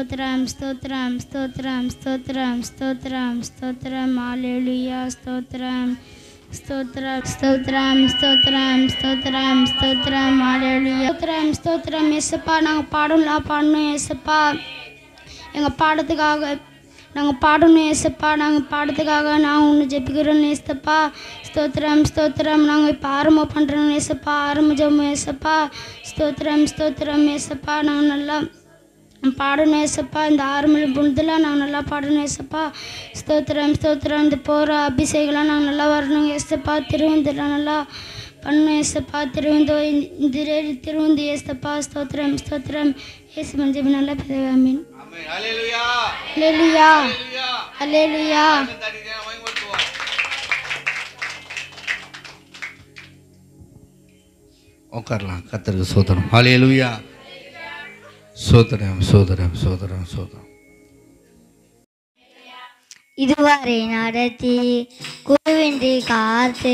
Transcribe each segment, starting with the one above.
ஸ்தோத்திரம் ஸ்தோத்திரம் ஸ்தோத்திரம் ஸ்தோத்திரம் ஸ்தோத்திரம் ஸ்தோத்திரம் ஹல்லேலூயா ஸ்தோத்திரம் ஸ்தோத்திரம் ஸ்தோத்திரம் ஸ்தோத்திரம் ஸ்தோத்திரம் ஸ்தோத்திரம் ஹல்லேலூயா ஸ்தோத்திரம் ஸ்தோத்திரம் இயேசுப்பா. நாங்கள் பாடணும் இயேசுப்பா. எங்கள் பாடத்துக்காக நாங்கள் பாடணும் ஏசப்பா. நாங்கள் பாடத்துக்காக நாங்கள் ஒன்று ஜெபிக்கிறோம் ஏசப்பா. ஸ்தோத்திரம் ஸ்தோத்திரம். நாங்கள் இப்போ ஆரம்பம் பண்ணுறோம் ஏசப்பா. ஆரம்ப ஜெபம் ஏசப்பா. ஸ்தோத்திரம் ஸ்தோத்திரம் ஏசப்பா. நாங்கள் நல்லா பாடணும் ஏசப்பா. இந்த ஆரம்ப பொழுதுல நாங்கள் நல்லா பாடணும் ஏசப்பா. ஸ்தோத்திரம் ஸ்தோத்திரம். இந்த போகிற அபிஷேகம்லாம் நாங்கள் நல்லா வரணும் ஏசப்பா. திருவந்திரம் நல்லா பண்ணணும் ஏசப்பா. திருவந்து ஏசப்பா. ஸ்தோத்திரம் ஸ்தோத்திரம். ஏசு மஞ்சள் நல்லா ஆமீன். ஹல்லேலூயா ஹல்லேலூயா ஹல்லேலூயா. உட்காரலாம். கர்த்தருக்கு ஸ்தோத்திரம். ஹல்லேலூயா. ஸ்தோத்திரம் ஸ்தோத்திரம் ஸ்தோத்திரம் ஸ்தோத்திரம். இதுவரை நடத்தி குருவின்றி காத்து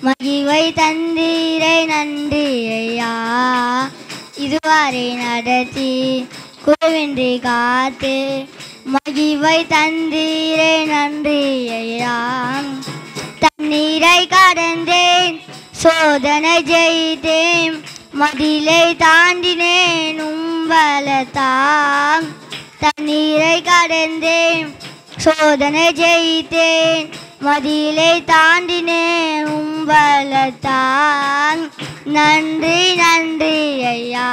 மகிழ்வை தந்தீரை நன்றி ஐயா. இதுவரை நடத்தி குருவின்றி காத்து மகிழ்வை தந்தீரை நன்றி ஐயா. தண்ணீரை கடந்தேன் சோதனை ஜெயித்தேன் மதிலை தாண்டினேன் உம்பலத்தான். தண்ணீரை கடந்தேன் சோதனை ஜெயித்தேன் மதிலை தாண்டினேன் உம்பலத்தான். நன்றி நன்றி ஐயா.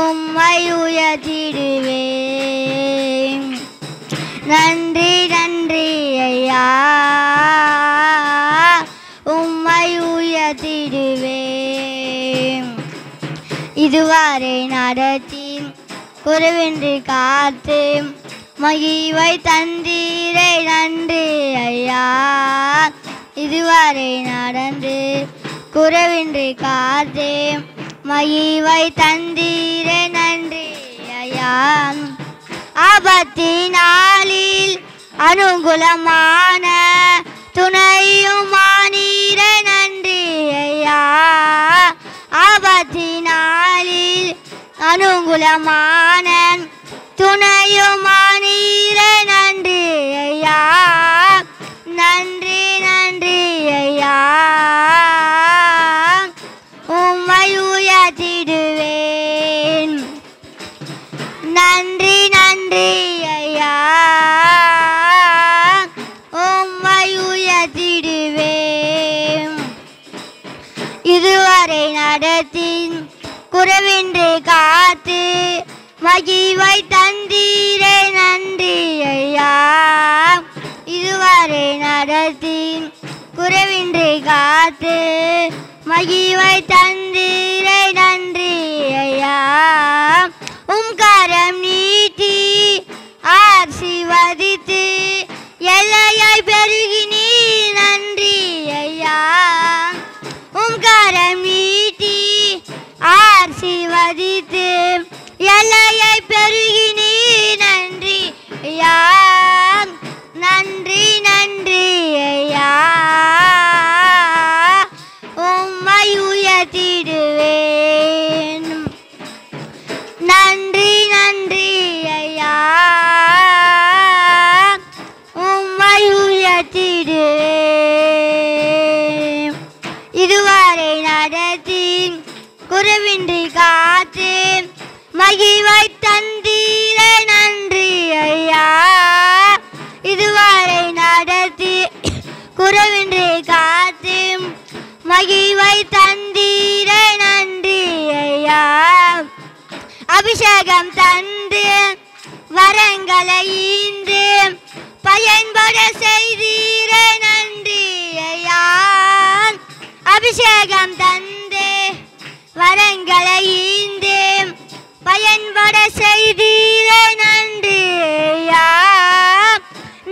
உம்மை உயர்த்திடுவேன். நன்றி நன்றி ஐயா. உம்மை உயர்த்திடுவேன். இதுவரை நடத்தி குருவின்றி காத்து மகிழ்வை தந்தீரை நன்றி ஐயா. இதுவரை நடந்து குருவின்றி காத்து மகிழ்வை தந்தீரை நன்றி ஐயா. ஆபத்தினாளில் அனுகூலமான துணையுமானீரை நன்றி ஐயா. ஆபத்தினாளில் அனுகூலமான துணையுமானீரை நன்றி ஐயா. நன்றி நன்றி ஐயா. உம்மை உயர்த்திடுவேன். நன்றி நன்றி ஐயா. உம்மை உயர்த்திடுவேன். இதுவரை நடத்தி குறைவின்றி காத்து மகிழ்வை தந்தீரை நன்றி ஐயா. இதுவரை நடத்தி குறைவின்றி காத்து மகிழ்வை தந்தீரை நன்றி ஐயா. கரம் நீட்டி ஆசீர்வதித்து எல்லையை பெருகி நீ நன்றி ஐயா. கரம் நீட்டி ஆசீர்வதித்து எல்லையை பெருகி நீ நன்றி ஐயா. நன்றி நன்றி ஐயா. உம்மை உயர்த்திடுவேன். நன்றி நன்றி ஐயா. உம்மை உயர்த்திடுவேன். இதுவரை நடத்தி குறைவின்றி காத்து மகிழ்வை தந்தீரை நன்றி ஐயா. இதுவரை நடத்தி குறைவின்றி காத்து மகிழ்வை தந்தீரை நன்றி ஐயா. அபிஷேகம் தந்து வரங்களை ஈந்து பயன்பட செய்தீரை நன்றி ஐயா. அபிஷேகம் தந்து வரங்களை ஈந்து பயன்பட செய்தீரை நன்றி ஐயா.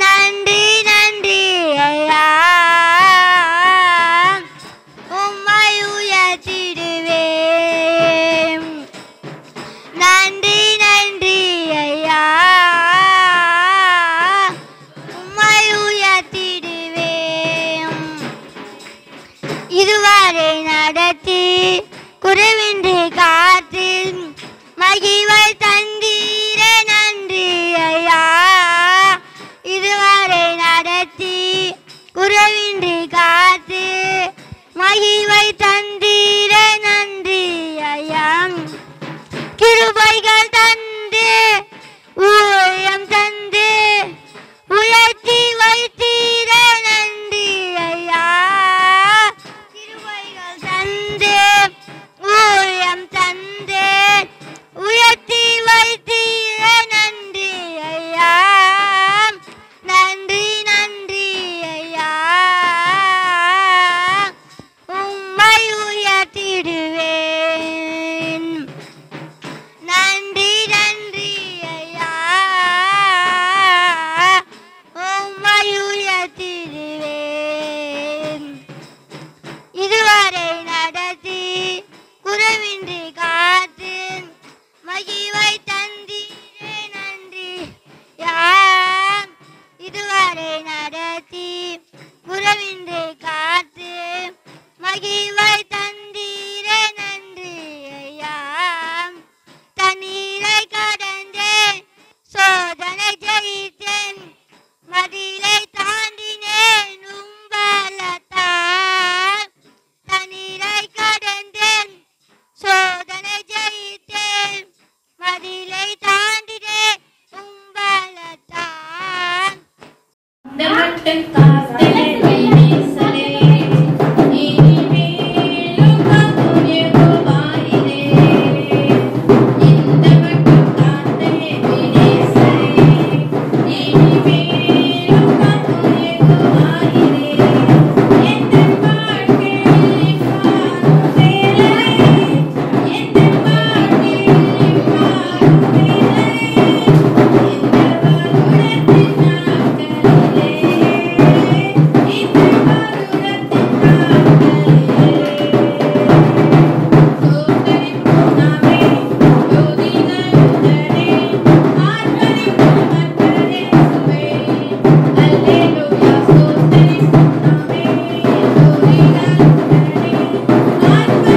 நன்றி நன்றி ஐயா. உம்மை உயர்த்திடுவேன். நன்றி நன்றி ஐயா. உம்மை உயர்த்திடுவேன். இதுவரை நட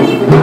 Thank you.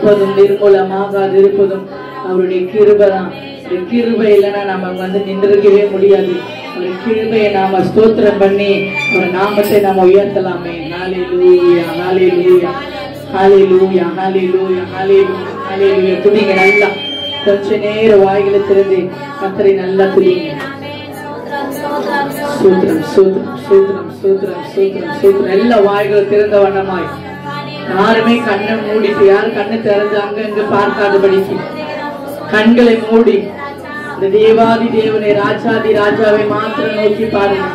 இருப்பதும் நிர்மூலமாகாது இருப்பதும் அவருடைய கிருபை தான். கிருபை இல்லைன்னா நம்ம நின்றிருக்கவே முடியாது. ஒரு கிருபையை நாம ஸ்தோத்திரம் பண்ணி ஒரு நாமத்தை நாம உயர்த்தலாமே. ஹல்லேலூயா ஹல்லேலூயா ஹல்லேலூயா ஹல்லேலூயா ஹல்லேலூயா ஹல்லேலூயா. துதிங்க நல்லா, கொஞ்ச நேரம் வாய்களை திறந்து கர்த்தரை நல்லா துதிங்க. சூத்திரம் சூத்திரம் சூத்திரம் சூத்திரம் சூத்திரம் சூத்திரம். எல்லா வாய்களும் திறந்த வண்ணமாய், யாருமே கண்ணை மூடிட்டு, யாரும் கண்ணை திறந்து அங்க பார்க்காதபடிக்கு கண்களை மூடி இந்த தேவாதி தேவனை ராஜாதி ராஜாவை மாத்திரம் நோக்கி பாருங்க.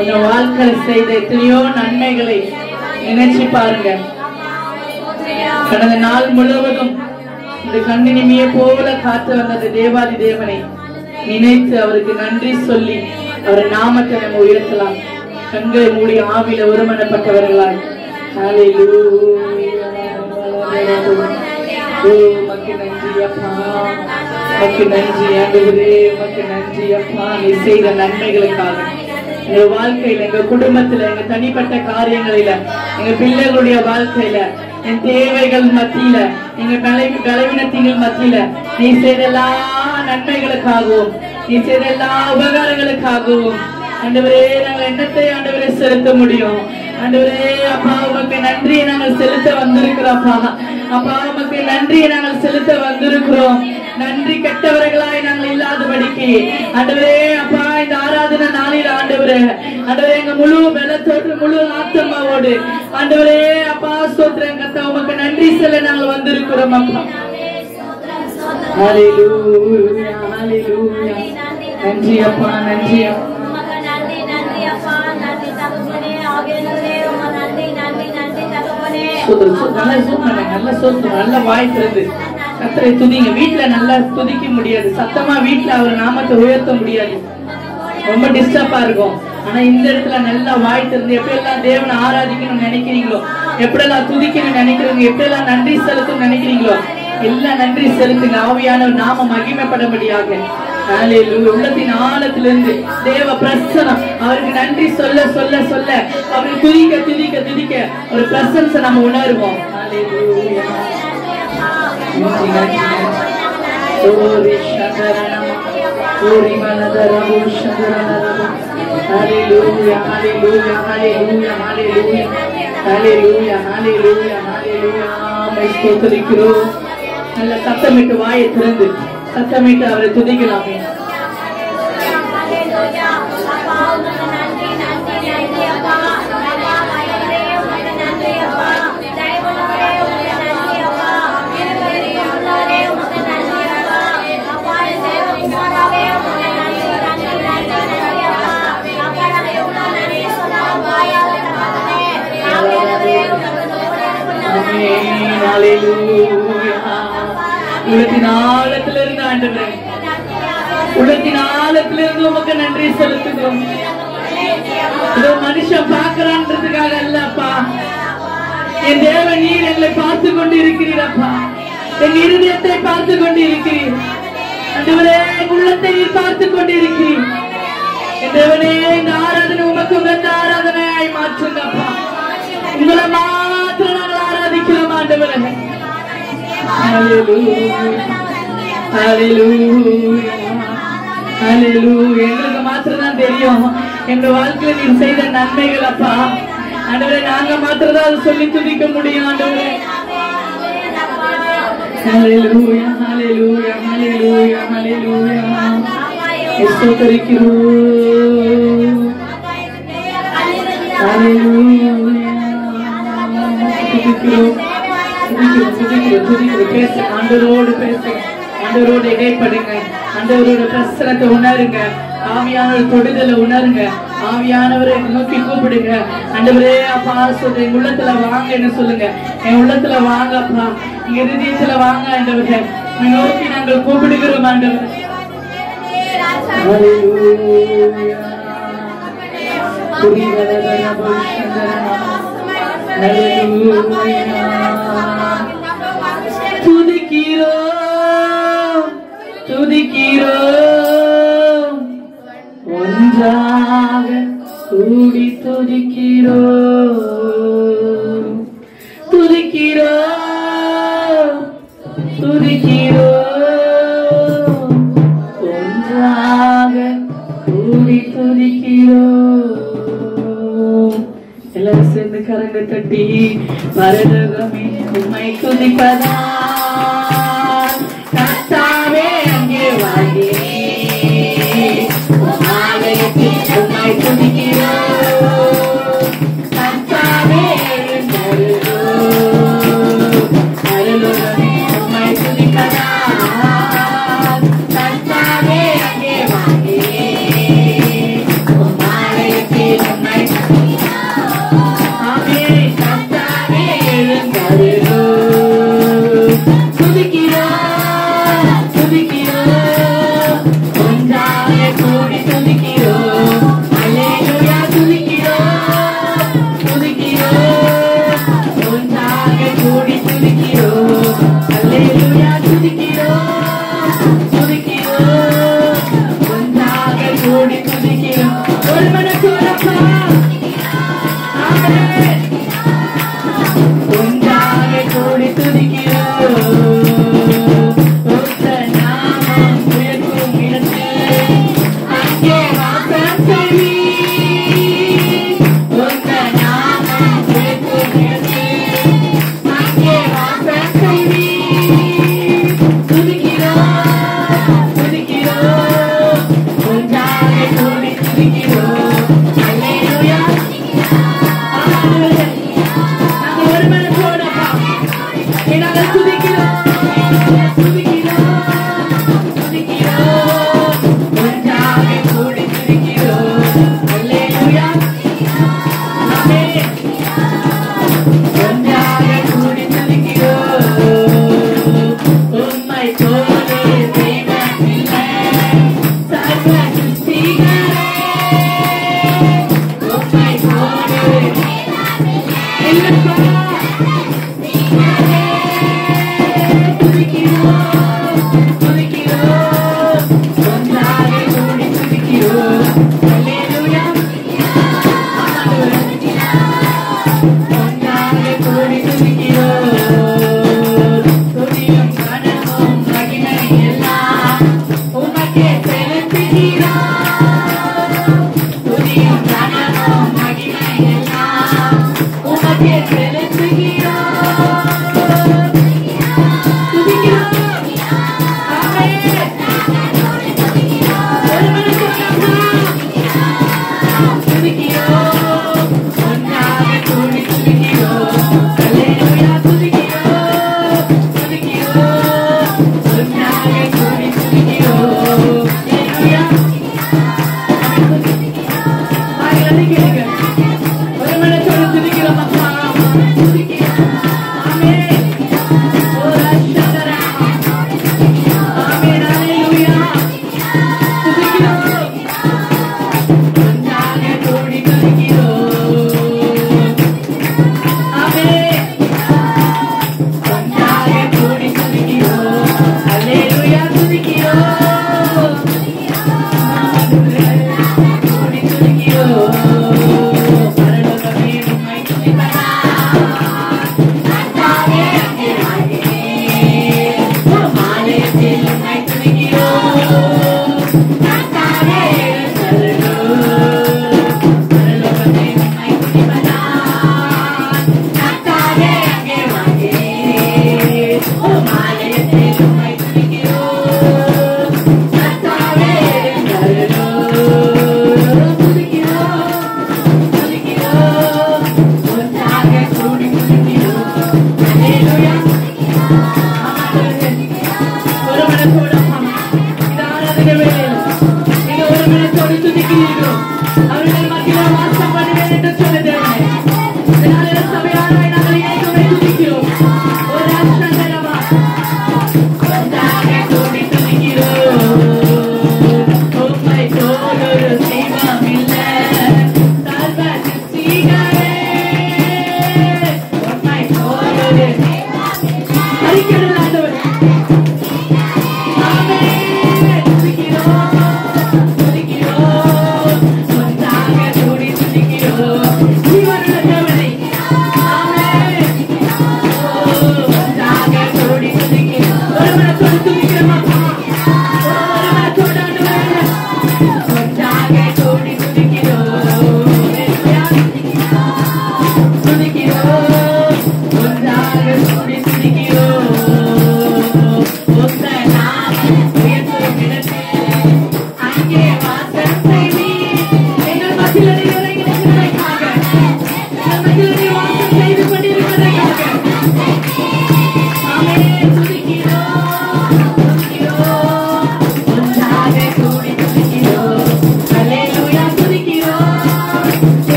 உங்க வாழ்க்கையில செய்த எத்தனையோ நன்மைகளை நினைச்சு பாருங்க. கடந்த நாள் முழுவதும் இந்த கண்ணினிமையை போல காத்து வந்த தேவாதி தேவனை நினைத்து அவருக்கு நன்றி சொல்லி அவரை நாமத்தை நம்ம உயர்த்தலாம். கண்களை மூடி ஆவில ஒருமனப்பட்டவர்களாய் நீ செய்த நன்மைகளுக்காக, எங்க வாழ்க்கையில, எங்க குடும்பத்துல, எங்க தனிப்பட்ட காரியங்களில, எங்க பிள்ளைகளுடைய வாழ்க்கையில, என் தேவைகள் மத்தியில, எங்க பலவீனத்தின் மத்தியில நீ செய்த எல்லா நன்மைகளுக்காகவும், நீ செய்த எல்லா உபகாரங்களுக்காகவும் ஆண்டவரே நாங்கள் என்னத்தை ஆண்டவரே செலுத்த முடியும்? ஆண்டவரே அப்பா உமக்கு நன்றியை நாங்கள் செலுத்த வந்திருக்கிறோம். அப்பா உமக்கு நன்றியை நாங்கள் செலுத்த வந்திருக்கிறோம். நன்றி கெட்டவர்களாய் நாங்கள் இல்லாதபடிக்கு ஆண்டவரே அப்பா இந்த ஆராதனை நாளில் ஆண்டவரே எங்க முழு பலத்தோடு முழு ஆத்மாவோடு ஆண்டவரே அப்பா ஸ்தோத்திரம் கர்த்தா உமக்கு நன்றி சொல்ல நாங்கள் வந்திருக்கிறோம். அப்பா ஹல்லேலூயா ஹல்லேலூயா. நன்றி அப்பா நன்றி அப்பா. நல்ல வாய் திறந்து கர்த்தரை துதிங்க. வீட்டுல நல்லா துதிக்க முடியாது, சத்தமா வீட்டுல அவர் நாமத்தை உயர்த்த முடியாது, ரொம்ப டிஸ்டர்பா இருக்கும். ஆனா இந்த இடத்துல நல்லா வாய் திறந்து எப்படியெல்லாம் தேவனை ஆராதிக்கணும்னு நினைக்கிறீங்களோ, எப்படியெல்லாம் துதிக்கணும்னு நினைக்கிறீங்க, எப்படியெல்லாம் நன்றி செலுத்தணும்னு நினைக்கிறீங்களோ எல்லாம் நன்றி செலுத்துங்க. ஆவியான நாம மகிமைப்படும்படியாக உள்ளத்தின் ஆழத்திலிருந்து தேவ பிரசனம் அவருக்கு நன்றி சொல்ல சொல்ல சொல்ல அவருக்கு துதிக்க துதிக்க துதிக்க ஒரு பிரசன்ஸை நம்ம உணர்வோம். நல்ல சத்தமிட்டு வாயை திறந்து சத்தமிட்டு அவரை துதிக்கலாமே. உள்ளத்தின் ஆழத்திலிருந்து ஆண்டவரே, உள்ளத்தின் ஆழத்திலிருந்து உமக்கு நன்றி செலுத்துகிறோம். இதோ மனுஷன் பார்க்கிறான்றதுக்காக அல்லப்பா, என் தேவன் நீர் எங்களை பார்த்து கொண்டு இருக்கிறீரப்பா, என் இருதயத்தை பார்த்து கொண்டு இருக்கிறீர் ஆண்டவரே, உள்ளத்தை நீர் பார்த்து கொண்டு இருக்கிறீர். என் தேவனே இந்த ஆராதனை உமக்கு உகந்த ஆராதனையாய் மாற்றுங்கப்பா. உங்களை மாத்திரம் நாங்கள் ஆராதிக்கிறோம் ஆண்டவரே. எங்களுக்கு மாத்திரம் தான் தெரியும் எங்க வாழ்க்கையில நீர் செய்த நன்மைகள் அப்பா. ஆண்டவரே நாங்க மாத்திரம் தான் அதை சொல்லி துதிக்க முடியும் ஆண்டவரே. ஹல்லேலூயா ஹல்லேலூயா ஹல்லேலூயா ஹல்லேலூயா. ஸ்தோத்திரிக்கிறோம். ஹல்லேலூயா. பேச ஆண்டவரோடு பேச, ஆண்டவரோடு இடைப்படுங்க, ஆண்டவரோட பிரசனத்தை உணருங்க, ஆவியானவர் தொடுதலை உணருங்க, ஆவியானவரை நோக்கி கூப்பிடுங்க. ஆண்டவரே அப்பா சொல்ற என் உள்ளத்துல வாங்கன்னு சொல்லுங்க. என் உள்ளத்துல வாங்க அப்பா, எங்க இருதயத்துல வாங்க ஆண்டவரே, நோக்கி நாங்கள் கூப்பிடுகிறோம் ஆண்டவரே. துதிக்கிறோம் துதிக்கிறோம் ஒன்றாக கூடி துதிக்கிறோம் துதிக்கிறோம் ஒன்றாக கூடி துதிக்கிறோம். எல்லாரும் சேர்ந்து கரங்க தட்டி பரலோகமே உம்மை துதிப்பதா கர்த்தாவே அங்கே வாங்கே ஆலயத்தில் உம்மை துதிக்கிறோம். கர்த்தாவே எழுந்தருளோம். பரலோகமே உம்மை துதிப்பதா கர்த்தாவே அங்கே வாங்கே ஆலயத்தில் உம்மை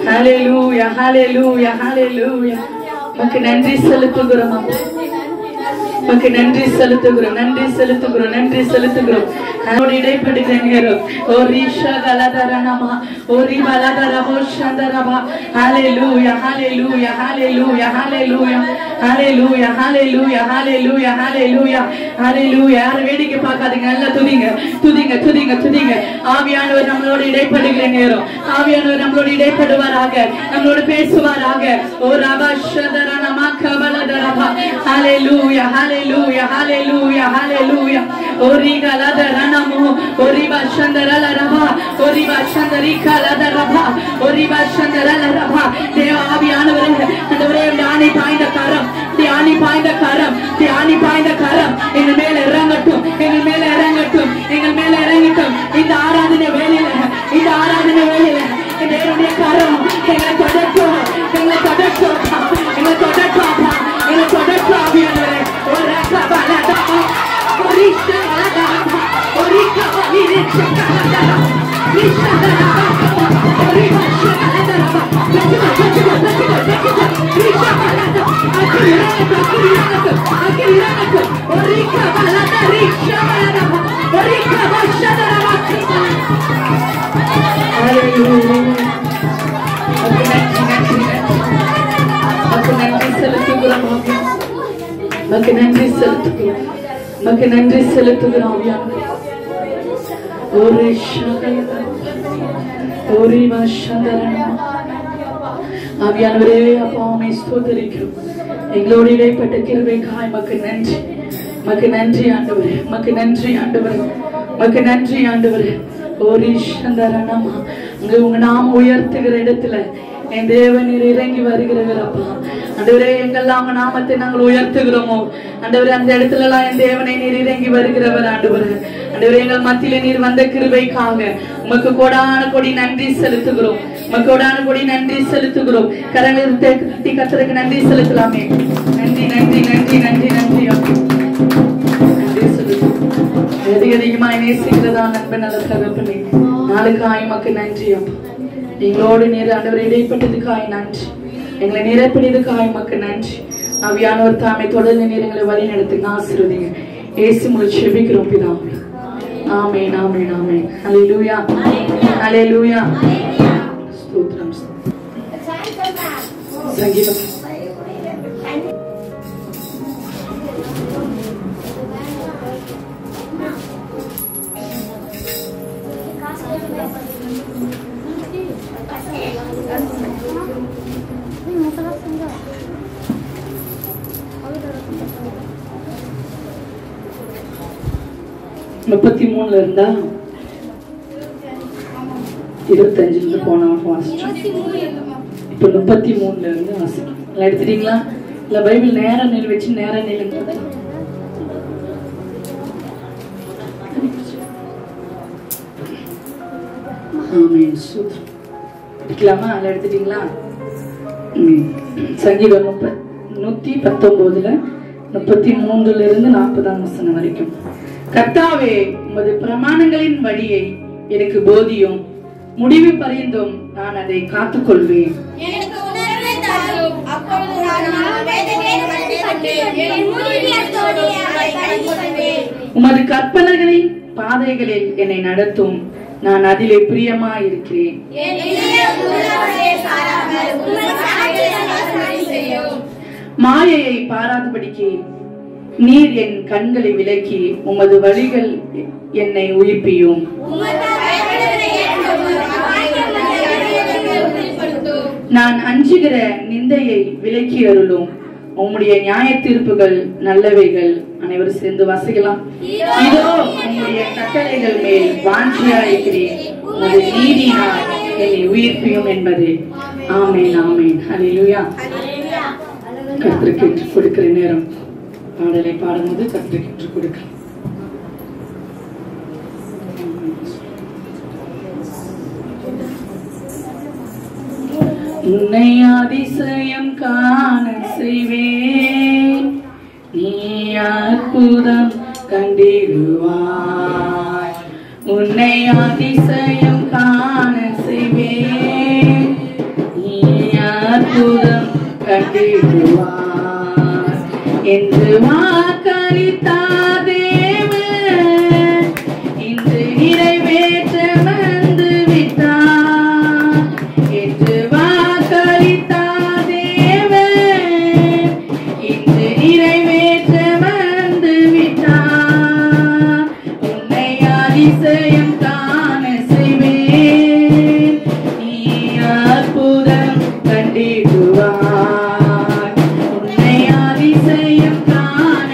Hallelujah, hallelujah, hallelujah. உமக்கு நன்றி செலுத்துகிறோம். உமக்கு நன்றி செலுத்துகிறோம், நன்றி செலுத்துகிறோம், நன்றி செலுத்துகிறோம். நம்மோடு இடைப்படுகிறோம். ஓ ரிஷா கலதரனமா, ஓ ரிபலதரபோ சந்தரபா. Hallelujah, hallelujah, hallelujah, hallelujah, hallelujah, hallelujah, hallelujah, hallelujah, hallelujah. யாரும் வேடிக்கை பார்க்காதீங்க, நல்லா துதிங்க, துதிங்க, துதிங்க, துதிங்க. ஆவியானவர் நம்மளோடு இடைப்படுகிற நேரம், ஆவியானவர் நம்மளோடு இடைப்படுவாராக, நம்மளோடு பேசுவாராக. ஓ ரபா சதரனமா கபலதரபா. Hallelujah, hallelujah, hallelujah, hallelujah. Ori galada ranamo, ori bashandara la raba, ori bashandari kalada raba, ori bashandara la raba. தேவ ஆவியானவரே, ஆண்டவரே, தியானி பாய்ந்த கரம், தியானி பாய்ந்த கரம், தியானி பாய்ந்த கரம் எங்கள் மேல இறங்கட்டும், எங்கள் மேல இறங்கட்டும், எங்கள் மேல இறங்கட்டும். இந்த ஆராதனை வேலையில, இந்த ஆராதனை வேலையில தேவனுடைய கரம் எங்களை தொடட்டும், எங்களை தொடட்டும், எங்களை தொடட்டும், எங்களை தொடட்டும். ஆவியானவரே, ஒரு கபலதா, ஒரு ஷகலதா, ஒரு கபலிரே ஷகலதா, ரிஷகலதா, ஒரு ஷகலதா, நன்றி செலுத்துகிறோம். ஒரு ஆவியானவரே, அப்பாவை ஸ்தோத்திரிக்கிறோம். எங்களோடு இடைப்பட்ட கிருபைக்காய் மக்கு நன்றி, மக்கு நன்றி ஆண்டவரே, மக்கு நன்றி ஆண்டவரே, மக்கு நன்றி ஆண்டவரே. ஒரு சந்தரணமா அங்க உங்க நாம உயர்த்துகிற இடத்துல என் தேவனீர் இறங்கி வருகிறவர். அப்பா ஆண்டவரே, எங்கெல்லாம் உங்க நாமத்தை நாங்கள் உயர்த்துகிறோமோ ஆண்டவரே, அந்த இடத்துல எல்லாம் என் தேவனை நீர் இறங்கி வருகிறவர். ஆண்டவரே, ஆண்டவரே, எங்கள் மத்தியில நீர் வந்த கிருபைக்காக உமக்கு கோடான கோடி நன்றி செலுத்துகிறோம், உமக்கு கோடான கோடி நன்றி செலுத்துகிறோம். கரங்களில் தட்டி கர்த்தருக்கு நன்றி செலுத்தலாமே. நன்றி நன்றி நன்றி நன்றி நன்றி நன்றி செலுத்தும். அதிக அதிகமாய் நேசிக்கிறதா நண்பன் நல்ல தகப்பனே, நாளுக்காய் உமக்கு நன்றி. அப்பா எங்களோடு நீர் ஆண்டவரை இடைப்பட்டதுக்காய் நன்றி, எங்களை நிரப்பினதுக்காய் உமக்கு நன்றி. ஆவியானவர் தாமே தொடர்ந்து நீர் எங்களை வழி நடத்துங்க, ஆசீர்வதிங்க. இயேசு மூலம் ஜெபிக்கிறோம் பிதாவே. ஆமென் ஆமென் ஆமென். ஹல்லேலூயா ஹல்லேலூயா. ஸ்தோத்திரம். சங்கீதம் 33 இருந்தா 25 போனோம் ஃபாஸ்ட். இப்போ 33 இருந்து வாசிக்கலாம். எல்லாம் எடுத்துட்டீங்களா? இல்ல பைபிள் நேரா நில் வச்சு நேரா நில்லுங்க. ஆமென். சூத்திரம் எடுக்கலாமா? எல்லாம் எடுத்துட்டீங்களா? சங்கீதம் 119ல 33ல இருந்து 40ஆம் வசனம் வரைக்கும். கர்த்தாவே, உமது பிரமாணங்களின் வழியை எனக்கு போதியும், முடிவு பரியந்தும் நான் அதை காத்துக்கொள்வேன். உமது கற்பனைகளின் பாதைகளில் என்னை நடத்தும், நான் அதிலே பிரியமாயிருக்கிறேன். மாயையை பாராதபடிக்கு நீர் என் கண்களை விலக்கி உமது வழிகள் என்னை உயிர்ப்பியும். நான் அஞ்சுகிற நிந்தையை விலக்கி அருளும். உம்முடைய நியாய தீர்ப்புகள் நல்லவைகள். அனைவரும் சேர்ந்து வாசிக்கலாம். இதோ உம்முடைய கட்டளைகள் மேல் வாஞ்சியாயிருக்கிறேன், உமது நீதியினால் என்னை உயிர்ப்பியும் என்பது. ஆமென் ஆமென். ஹல்லேலூயா. கர்த்தருக்கு என்று கொடுக்கிற நேரம் பாடலை பாடும்போது கர்த்தருக்கு என்று கொடுக்கிறேன். உன்னை அதிசயம் காண செய்வேன், நீ அற்புதம் கண்டிடுவாய். உன்னை அதிசயம் காண செய்வேன், நீ அற்புதம் கண்டிடுவாய் என்று வாக்களித்தார் தேவன், இன்று நிறைவேற்ற வந்து விட்டார். என்று வாக்களித்தார் தேவன், இன்று நிறைவேற்ற வந்து விட்டார். உன்னை அதிசயம் காண செய்வேன், நீ அற்புதம் கண்டிடுவாய். உன்னை அதிசயம் காண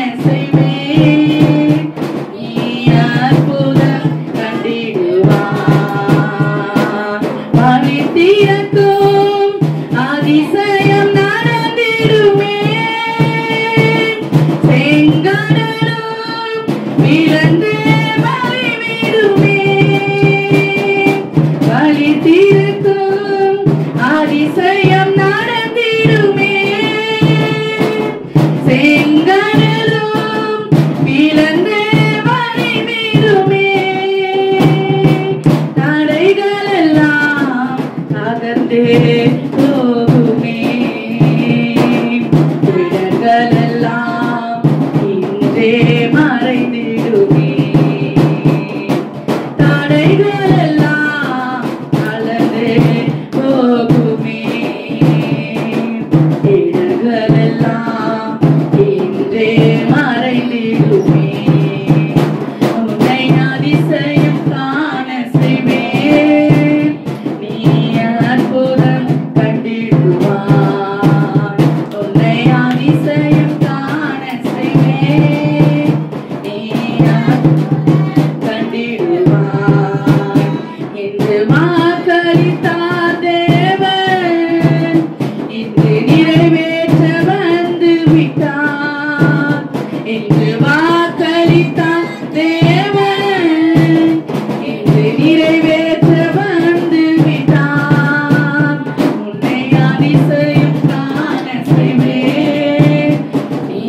அதிசயம் நான் செய்வேன், நீ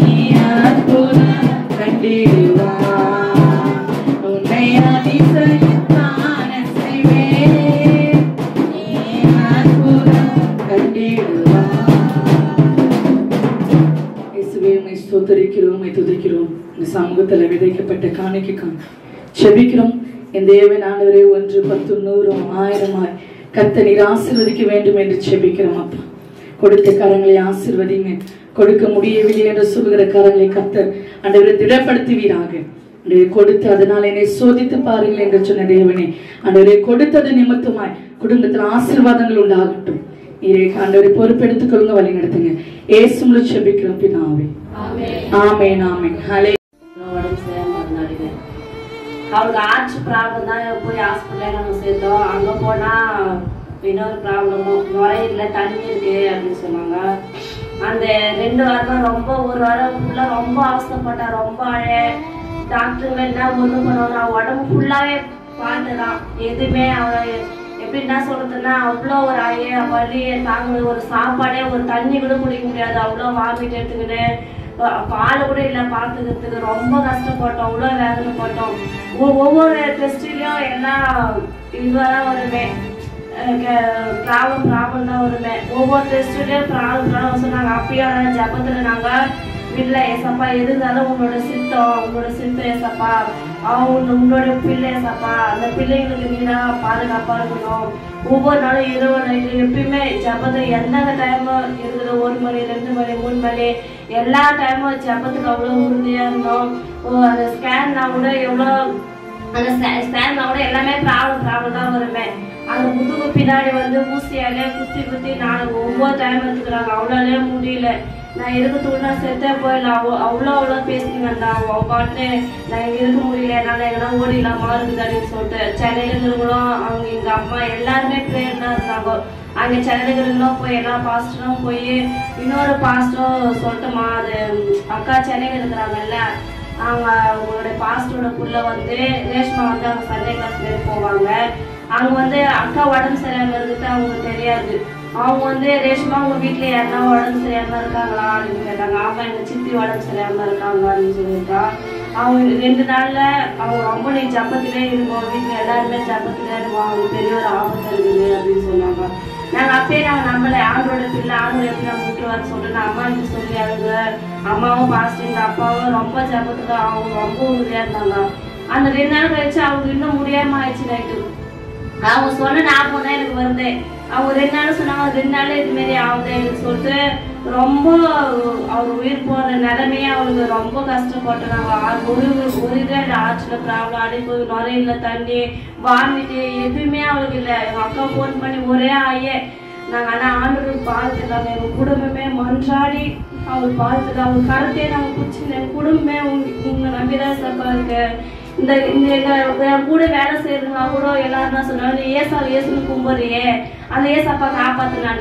அற்புதம் கண்டிடுவாய். உன்னை அதிசயம் நான் செய்வேன், நீ அற்புதம் கண்டிடுவாய். இயேசுவே, உம்மை ஸ்தோத்திரிக்கிறோம், உம்மை துதிக்கிறோம். இந்த சமூகத்தில் விதைக்கப்பட்ட காணிக்கைக்காக செபிக்கிறோம். என் தேவன் ஆண்டவரே, 1 10 100 1000 கர்த்தர் நீர் ஆசீர்வதிக்க வேண்டும் என்று செபிக்கிறோம். அப்பா, கொடுத்த கரங்களை ஆசீர்வதிங்க. கொடுக்க முடியவில்லை என்று சொல்கிற கரங்களை கர்த்தர் ஆண்டவரை திடப்படுத்துவீராக. ஆண்டவரே, கொடுத்து அதனால் என்னை சோதித்து பாருங்கள் என்று சொன்ன தேவனே, ஆண்டவரே கொடுத்தது நிமித்தமாய் குடும்பத்தில் ஆசீர்வாதங்கள் உண்டாகட்டும். நீரே ஆண்டவரை பொறுப்பெடுத்துக் கொள்ளுங்க, வழி நடத்துங்க. இயேசுவில் செபிக்கிறோம் பிதாவே. ஆமென் ஆமென். ஹல்லேலூயா. அவருக்கு ஆர்ட்ஸ் ப்ராப்ளம் தான் போய் ஹாஸ்பிட்டலில் நாங்கள் சேர்த்தோம். அங்கே போனால் இன்னொரு ப்ராப்ளமும் நுரையீரல தண்ணி இருக்கு அப்படின்னு சொன்னாங்க. அந்த 2 வாரம் ரொம்ப, 1 வாரம் ஃபுல்லாக ரொம்ப அவசரப்பட்டா, ரொம்ப டாக்டருங்க என்ன ஒன்று பண்ணுவோம்னா உடம்பு ஃபுல்லாகவே பார்த்துதான். எதுவுமே அவரை எப்படின்னா சொல்றதுன்னா அவ்வளோ ஒரு வலியை தாங்க, ஒரு சாப்பாடே ஒரு தண்ணி கூட குடிக்க முடியாது, அவ்வளோ வாமிட்டு எடுத்துக்கிட்டு பால் கூட இல்லை பார்த்துக்கிறதுக்கு ரொம்ப கஷ்டப்பட்டோம், அவ்வளோ வேதனைப்பட்டோம். ஒவ்வொரு டெஸ்ட்லையும் எல்லாம் இதுவாக வருமே, ப்ராப்ளம் தான் வருமே. ஒவ்வொரு டெஸ்ட்லையும் ப்ராப்ளம் சொன்னாங்க. அப்பயும் ஜபத்தில் நாங்கள் இல்லை ஏசப்பா, எது இருந்தாலும் உன்னோட சித்தம் ஏசப்பா, உன்னோட பிள்ளை ஏசப்பா, அந்த பிள்ளைங்களுக்கு நீ தான் பாதுகாப்பாக இருக்கணும். ஒவ்வொரு நாளும் இரவு நைட்டு எப்பயுமே ஜபத்தை எந்த டைமும் இருக்குது, 1 மணி 2 மணி 3 மணி எல்லா டைமும் ஜபத்துக்கு அவ்வளோ உறுதியாக இருந்தோம். அந்த ஸ்கேன்னா கூட எவ்வளோ, அந்த ஸ்கேன்னா கூட எல்லாமே ப்ராப்ளம் தான் வருமே. அந்த முதுகு பின்னாடி ஊசியாலே குத்தி நான் ஒவ்வொரு டைம் எடுத்துக்கிறாங்க, அவ்வளோலே முடியல. நான் இருக்கிறதுக்குள்ள செத்தே போயிடலாம், அவ்வளோ பேசினேன். அவன் பாட்டு நான் இங்கே இருக்க முடியல, என்னால் எங்கன்னா ஓடிடலாமா இருக்குது அப்படின்னு சொல்லிட்டு சென்னையில் இருக்கிறவங்களும் அவங்க எங்கள் அம்மா எல்லாருமே ப்ரேயர் தான் இருந்தாங்க. அங்கே சென்னையில் இருக்கிறவங்களும் போய் எல்லா பாஸ்டரும் போய் இன்னொரு பாஸ்டரும் சொல்லட்டுமா, அது அக்கா சென்னையில் இருக்கிறாங்கல்ல, அவங்க அவங்களோட பாஸ்டரோட புள்ள ரேஷ்மா அவங்க சண்டே கிளாஸ் போவாங்க. அவங்க அக்கா உடம்பு சரியாம இருந்துட்டு அவங்களுக்கு தெரியாது. அவங்க ரேஷ்மா உங்க வீட்டுல யாருன்னா உடம்பு சரியாம இருக்காங்களா அப்படின்னு கேட்டாங்க. ஆமா, எங்க சித்தி உடம்பு சரியாம இருக்காங்க அப்படின்னு சொல்லியிருக்கா. அவங்க 2 நாள்ல அவங்க ரொம்ப நீ ஜப்பத்திலே இருப்போம், வீட்டுல எல்லாருமே ஜப்பத்திலே இருப்போம், அவங்க பெரிய ஒரு ஆபத்து இருக்குது அப்படின்னு சொன்னாங்க. நாங்க அப்பயே நாங்க நம்மள ஆண்டோட பிள்ளை, ஆண்டோட எப்படி நம்ம விட்டுருவாரு சொல்லிட்டு நான் அம்மா கிட்ட சொல்லி அழுங்க. அம்மாவும் பாஸ்டிங், அப்பாவும் ரொம்ப ஜப்பத்துக்கு அவங்க ரொம்ப உறுதியா இருந்தாங்க. அந்த 2 நாள் கழிச்சு அவங்க இன்னும் முடியாம ஆயிடுச்சு. நைட்டு அவங்க சொன்ன ஞாபகம் தான் எனக்கு வருது. அவங்க 2 நாள் சொன்னாங்க, 2 நாள் இது மாரி ஆகுது எனக்கு சொல்லிட்டு ரொம்ப அவர் உயிர் போற நிலைமையே அவளுக்கு ரொம்ப கஷ்டப்பட்டுறாங்க. ஒரு இதே ஆற்றுல ப்ராப்ளம், அடிப்பு, நுரையில தண்ணி, வாமிட்டு எதுவுமே அவளுக்கு இல்லை. எங்கள் அக்கா ஃபோன் பண்ணி ஒரே ஆயே நாங்கள் ஆனால் ஆண்டவருக்கு பார்த்துருக்காங்க. எங்கள் குடும்பமே மன்றாடி அவள் பார்த்துட்டு அவங்க கருத்தையே நாங்கள் பிடிச்சிருந்தோம். எங்கள் குடும்பமே உங்களை நம்பிதான் சப்பா இருக்கு. இந்த என் கூட வேலை செய்யறதுனா கூட எல்லாரும் தான் சொன்னாங்க, நீ ஏசுன்னு கும்பிடுறியே, அந்த ஏசப்பா காப்பாத்துனா.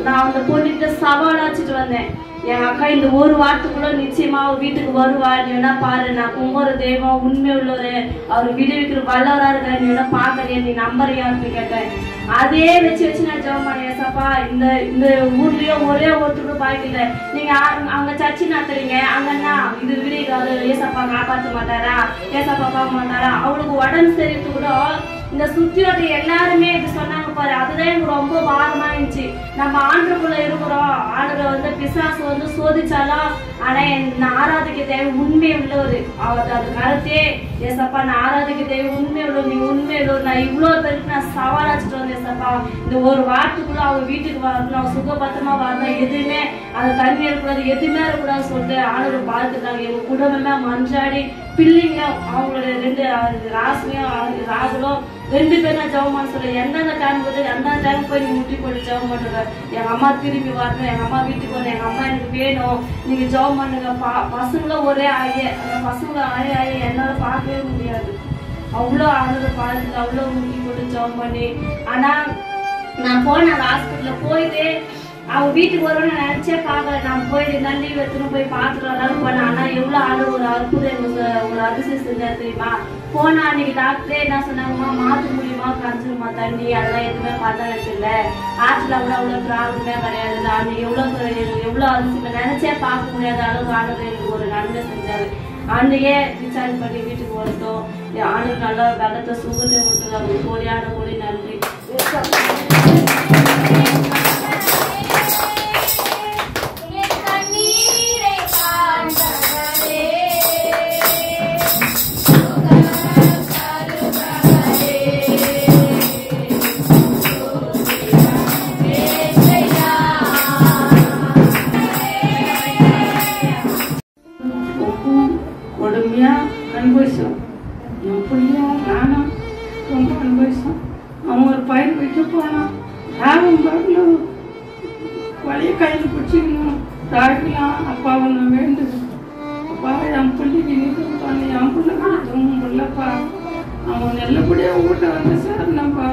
நான் அந்த பொண்ணுகிட்ட சவால் வச்சுட்டு வந்தேன். என் அக்கா இந்த 1 வாரத்துக்குள்ள நிச்சயமா வீட்டுக்கு வருவா, நீ வேணா பாரு, நான் கும்புற தெய்வம் உண்மை உள்ளவரு, அவர் விடுவிக்கிற வல்லவரா இருக்க, நீ வேணா பாக்குறியா, நீ நம்புறியான்னு கேட்டேன். அதே வச்சு நான் ஜெபம் பண்ணேன். ஏசப்பா, இந்த ஊர்லயோ ஒரே ஒருத்தருக்கு பாய்க்கல, நீங்க அங்க சர்ச்சி நடத்துறீங்க, அங்கன்னா இது விடுவிக்காது, ஏசப்பா காப்பாற்ற மாட்டாரா, ஏசப்பா பார்க்க மாட்டாரா. அவளுக்கு உடம்பு சரித்து கூட இந்த சுத்தியோட எல்லாருமே இப்படி சொன்னாங்க பாரு, அதுதான் எனக்கு ரொம்ப பாரமா இருந்துச்சு. நம்ம ஆண்டுக்குள்ள இருக்கிறோம், ஆண்டுல பிசாசு சோதிச்சாலும் ஆனா நான் ஆராதிக்க தேவை உண்மை உள்ளவர். அது கருத்தே ஏசப்பா, நான் ஆராதிக்க தேவை உண்மை உள்ளவர், நீ உண்மை உள்ளவர். நான் இவ்வளவு பேருக்கு நான் சவால் வச்சுட்டு வந்தேன். ஏசப்பா, இந்த 1 வாரத்துக்குள்ள அவங்க வீட்டுக்கு வரணும், அவங்க சுகபத்திரமா வரணும், எதுவுமே அது தண்ணி இருக்கக்கூடாது, எதுவுமே இருக்கக்கூடாது சொல்லிட்டு ஆளுநர் பார்த்துட்டாங்க. எங்க குடும்பமே மன்றாடி பிள்ளைங்க அவங்களோட 2 ராசியும் ராகுலும் 2 பேரும் ஜெபம் பண்ண சொல்ல, எந்தெந்த டைம் போது அந்த டைம் போய் நீங்க முட்டி போட்டு ஜெபம் பண்ணுங்க. எங்க அம்மா திரும்பி வரணும், எங்க அம்மா வீட்டுக்கு வரணும், எங்க அம்மா எனக்கு வேணும், நீங்க ஜெபம் பண்ணுங்க. பசங்களும் ஒரே ஆயே, அந்த பசங்களை ஆயே என்னால பார்க்கவே முடியாது. அவ்வளோ ஆளுநர் பார்த்துட்டு அவ்வளோ முட்டி போட்டு ஜெபம் பண்ணி. ஆனா நான் போனேன் ஹாஸ்பிட்டல்ல போயிட்டு அவன் வீட்டுக்கு வருவேன்னு நினைச்சே பார்க்கல. நான் போய் இருந்தாலும் லீவ் எடுத்துன்னு போய் பார்த்துட்டு வரலான்னு போனேன். ஆனால் எவ்வளோ ஆள் ஒரு அற்புதம் ஒரு அதிசயம் செஞ்சா தெரியுமா? போனா அன்னைக்கு டாக்டரே என்ன சொன்னாங்கம்மா, மாற்ற முடியுமா கரைச்சிருமா தண்ணி, அதெல்லாம் எதுவுமே பண்ணது இல்லை, ஆற்றுல கூட அவ்வளோ ப்ராப்ளமே கிடையாது. நான் எவ்வளோ அதிசயம் நினைச்சே பார்க்க முடியாத அளவுக்கு ஆண்டவர் எனக்கு ஒரு நன்மை செஞ்சாரு. அன்னையே டிஸ்சார்ஜ் பண்ணி வீட்டுக்கு வந்துட்டோம். ஆண்டு நல்லா வெள்ளத்தை சுகத்தை கொடுத்துருக்காங்க. கோடியான கோடி நன்றி. கொடுமையா அனுபவிச்சோம். என் பிள்ளையும் நானும் ரொம்ப அனுபவிச்சோம். அவன் ஒரு பயிர் வைக்க போனான். யாரும் பாட்டில் வழியை கையில் பிடிச்சிக்கணும். தாய்க்கலாம் அப்பாவை நான் வேண்டுது. அப்பா என் பிள்ளைக்கு நிற்கிறான், என் பிள்ளை கொடுத்துரும் பிள்ளைப்பா. அவன் நல்லபடியாக வீட்டை வந்து சேரணும்ப்பா.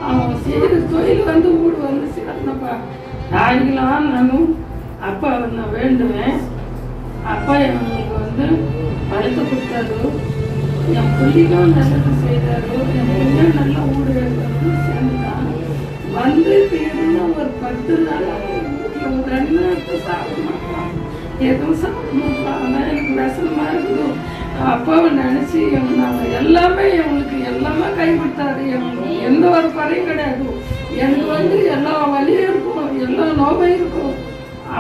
அவன் செய்கிற தொழில் வந்து வீடு வந்து சேரணும்ப்பா. தாய்க்கலாம் நானும் அப்பாவை நான் வேண்டுவேன். அப்பா எங்களுக்கு வந்து பழத்தை கொடுத்தாரு. என் பிள்ளைக்கும் நல்லது செய்தாரு. என் பிள்ளையும் நல்லா ஊடு வந்து சேர்ந்துட்டான். வந்து இருந்தா ஒரு 10 நாள் வீட்டில் ஒரு 2 நேரத்தை சாப்பிட மாட்டான், எதுவும் சாப்பிட மாட்டான். ஆனால் எனக்கு விஷமா இருக்குது. அப்பாவை நினச்சி நாங்கள் எல்லாமே எங்களுக்கு எல்லாமே கைவிட்டாரு. எங்களுக்கு எந்த ஒரு குறையும் கிடையாது. எனக்கு வந்து எல்லா வலியும் இருக்கும், எல்லா நோயும் இருக்கும்.